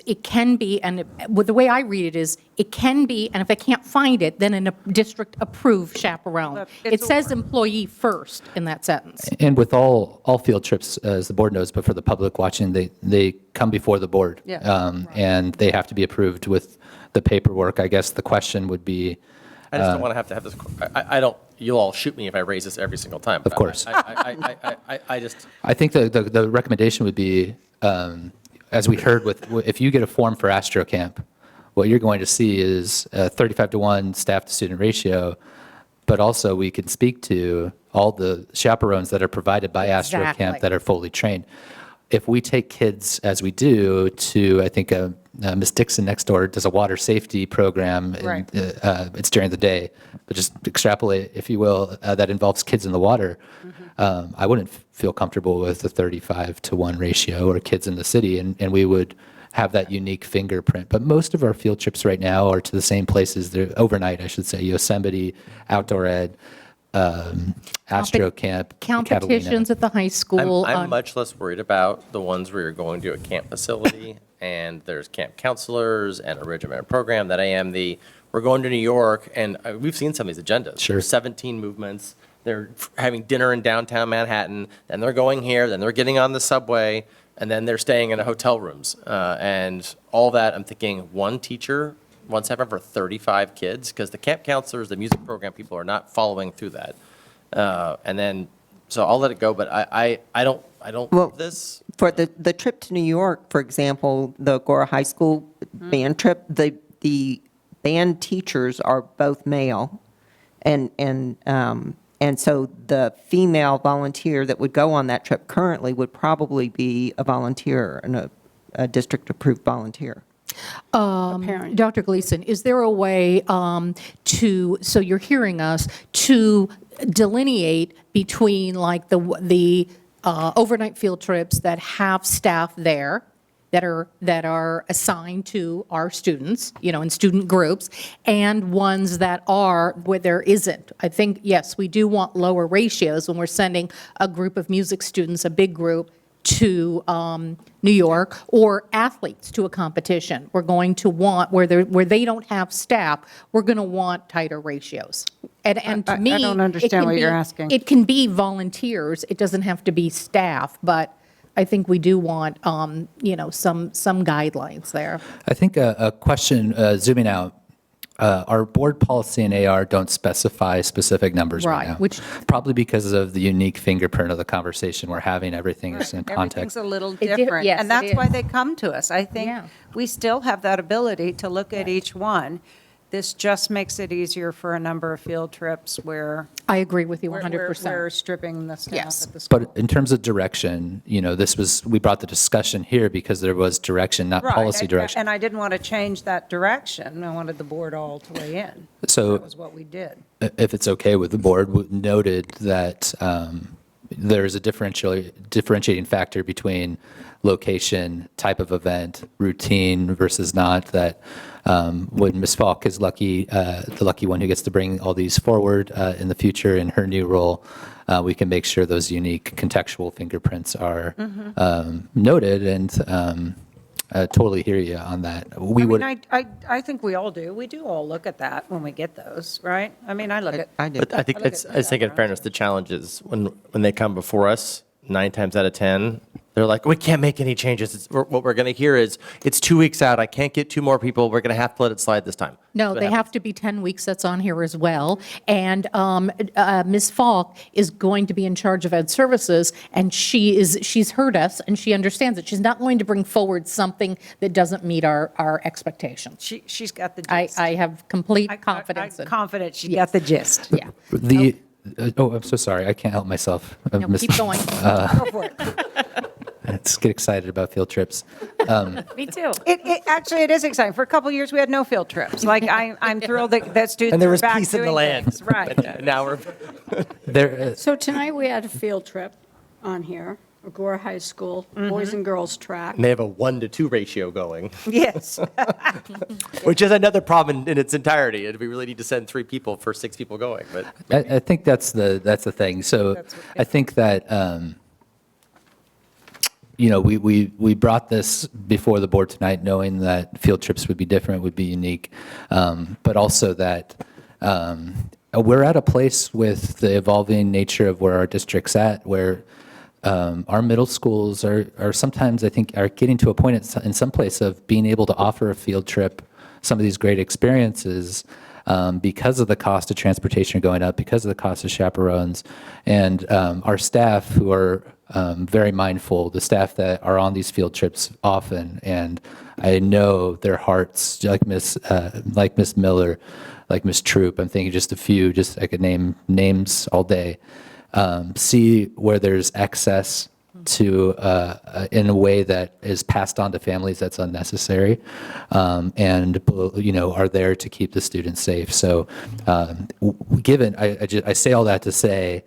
it can be, and the way I read it is, it can be, and if I can't find it, then a district-approved chaperone. Look, It it's says employee first in that sentence. And with all field trips, as the board knows, but for the public watching, they come before the board. Yeah. And they have to be approved with the paperwork. I guess the question would be, I just don't want to have this, I don't, you'll all shoot me if I raise this every single time. but Of course. I just, I think the recommendation would be, as we heard if you get a form for Astro Camp, what you're going to see is a 35 to 1 staff to student ratio, but also we can speak to all the chaperones that are provided by Astro Camp Exactly. that are fully trained. If we take kids, as we do, to, I think, Ms. Dixon next door does a water safety program. And, Right. it's during the day, but just extrapolate, if you will, that involves kids in the water. I wouldn't feel comfortable with a 35 to 1 ratio or kids in the city, and we would have that unique fingerprint. But most of our field trips right now are to the same places. They're overnight, I should say, Yosemite, Outdoor Ed, Astro Camp, Catalina. Competitions at the high school. I'm much less worried about the ones where you're going to a camp facility and there's camp counselors and a regimented program that I am we're going to New York, and we've seen some of these agendas. Sure. There's 17 movements. They're having dinner in downtown Manhattan, then they're going here, then they're getting on the subway, and then they're staying in hotel rooms. And all that, I'm thinking, one teacher, one staff member for 35 kids, because the camp counselors, the music program people are not following through that. And then, so I'll let it go, but I don't Well, this. For the trip to New York, for example, the Agora High School band trip, the band teachers are both male, and so the female volunteer that would go on that trip currently would probably be a volunteer and a district-approved volunteer. Dr. Gleason, is there a way so you're hearing us, to delineate between like the overnight field trips that have staff there, that are assigned to our students, in student groups, and ones that are where there isn't? I think, yes, we do want lower ratios when we're sending a group of music students, a big group, to New York, or athletes to a competition. We're going to want, where they don't have staff, we're going to want tighter ratios. And to me, I don't understand what you're asking. It can be volunteers. It doesn't have to be staff, but I think we do want, some guidelines there. I think a question, zooming out, our board policy and AR don't specify specific numbers right now. Which probably because of the unique fingerprint of the conversation we're having. Everything is in context. Everything's a little different. yes, And that's it why is. they come to us. I think we still have that ability to look at each one. This just makes it easier for a number of field trips where I agree with you we're 100%. stripping the staff Yes. at the school. But in terms of direction, we brought the discussion here because there was direction, not Right, policy and- direction. And I didn't want to change that direction. I wanted the board all to weigh in. So That was what we did. if it's okay with the board, we noted that there's a differentiating factor between location, type of event, routine versus not, that when Ms. Falk is lucky, the lucky one who gets to bring all these forward in the future in her new role, we can make sure those unique contextual fingerprints are noted, and totally hear you on that. I think we all do. We do all look at that when we get those, right? I mean, I look at. But I think I think in fairness, the challenge is when they come before us, 9 times out of 10, they're like, we can't make any changes. What we're going to hear is, it's 2 weeks out. I can't get 2 more people. We're going to have to let it slide this time. No, they have to be 10 weeks, that's on here as well. And Ms. Falk is going to be in charge of Ed Services, and she's heard us, and she understands it. She's not going to bring forward something that doesn't meet our expectations. She's got the gist. I have complete confidence. I'm confident she got the gist. Yeah. I'm so sorry. I can't help myself. No, keep going. Go for it. Let's get excited about field trips. Me too. Actually, it is exciting. For a couple of years, we had no field trips. Like, I'm thrilled that students And there are was back peace in the doing land. things. Right. But now we're. There, So tonight we had a field trip on here, Agora High School, boys and girls track. And they have a 1-to-2 ratio going, Yes. which is another problem in its entirety. And we really need to send 3 people for 6 people going. But I think that's the thing. So I think that we brought this before the board tonight, knowing that field trips would be different, would be unique, but also that we're at a place with the evolving nature of where our district's at, where our middle schools are sometimes, I think, are getting to a point in some place of being able to offer a field trip, some of these great experiences, because of the cost of transportation going up, because of the cost of chaperones, and our staff who are very mindful, the staff that are on these field trips often, and I know their hearts, like Miss Miller, like Miss Troop, I'm thinking just a few, I could name names all day, see where there's excess to in a way that is passed on to families that's unnecessary, and are there to keep the students safe. So given, I say all that to say,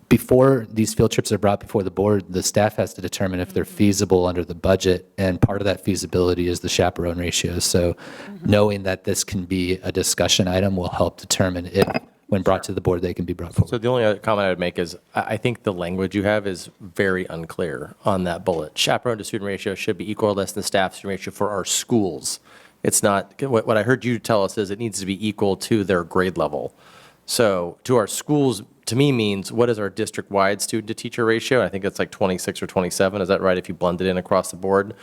before these field trips are brought before the board, the staff has to determine if they're feasible under the budget, and part of that feasibility is the chaperone ratio. So knowing that this can be a discussion item will help determine if, when brought to the board, they can be brought forward. So the only other comment I would make is, I think the language you have is very unclear on that bullet. Chaperone to student ratio should be equal or less than the staff student ratio for our schools. It's not, what I heard you tell us is it needs to be equal to their grade level. So to our schools, to me, means what is our district-wide student-to-teacher ratio? I think it's like 26 or 27. Is that right, if you blend it in across the board?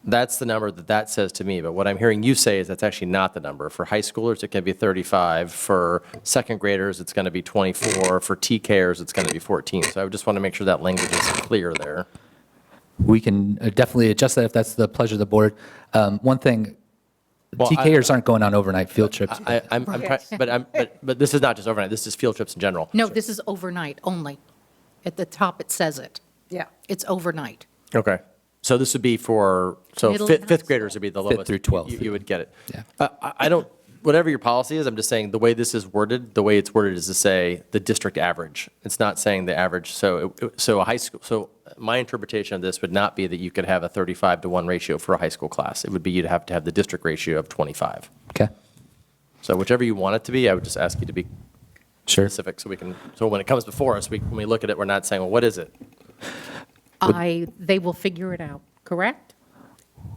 That's the number that says to me. But what I'm hearing you say is that's actually not the number. For high schoolers, it can be 35. For second graders, it's going to be 24. For TKers, it's going to be 14. So I just want to make sure that language is clear there. We can definitely adjust that if that's the pleasure of the board. One thing, TKers aren't going on overnight field trips. I'm trying, but this is not just overnight. This is field trips in general. No, this is overnight only. At the top, it says it. Yeah. It's overnight. Okay. So this would be for, Middle and high fifth graders would be the lowest. 5th through 12th. You would get it. Yeah. I don't, whatever your policy is, I'm just saying the way this is worded, the way it's worded is to say the district average. It's not saying the average. So a high school, so my interpretation of this would not be that you could have a 35-to-1 ratio for a high school class. It would be you'd have to have the district ratio of 25. Okay. So whichever you want it to be, I would just ask you to be specific so we can, so when it comes before us, when we look at it, we're not saying, well, what is it? They will figure it out, correct?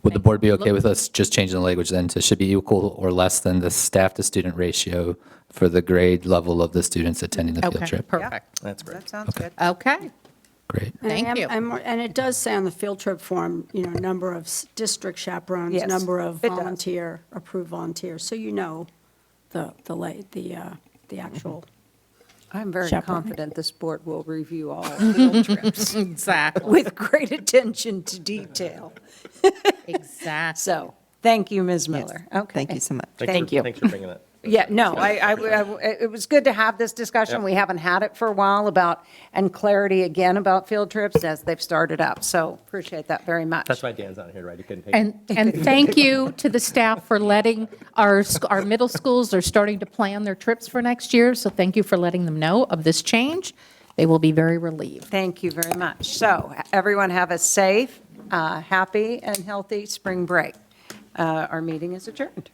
Would the board be okay with us just changing the language then to should be equal or less than the staff-to-student ratio for the grade level of the students attending the field Okay, trip? perfect. That's great. That sounds good. Okay. Great. Thank you. And it does say on the field trip form, number of district chaperones, Yes, number of it does. approved volunteers, so the actual. I'm very Chaperone. confident this board will review all field trips Exactly. with great attention to detail. Exactly. So, thank you, Ms. Miller. Okay. Thank you so much. Thank you. Thanks for bringing that. Yeah, no, it was good to have this discussion. Yep. We haven't had it for a while and clarity again about field trips as they've started up. So appreciate that very much. That's why Dan's not here, right? He couldn't take And thank you to the staff for letting our middle schools are starting to plan their trips for next year. So thank you for letting them know of this change. They will be very relieved. Thank you very much. So everyone have a safe, happy, and healthy spring break. Our meeting is adjourned.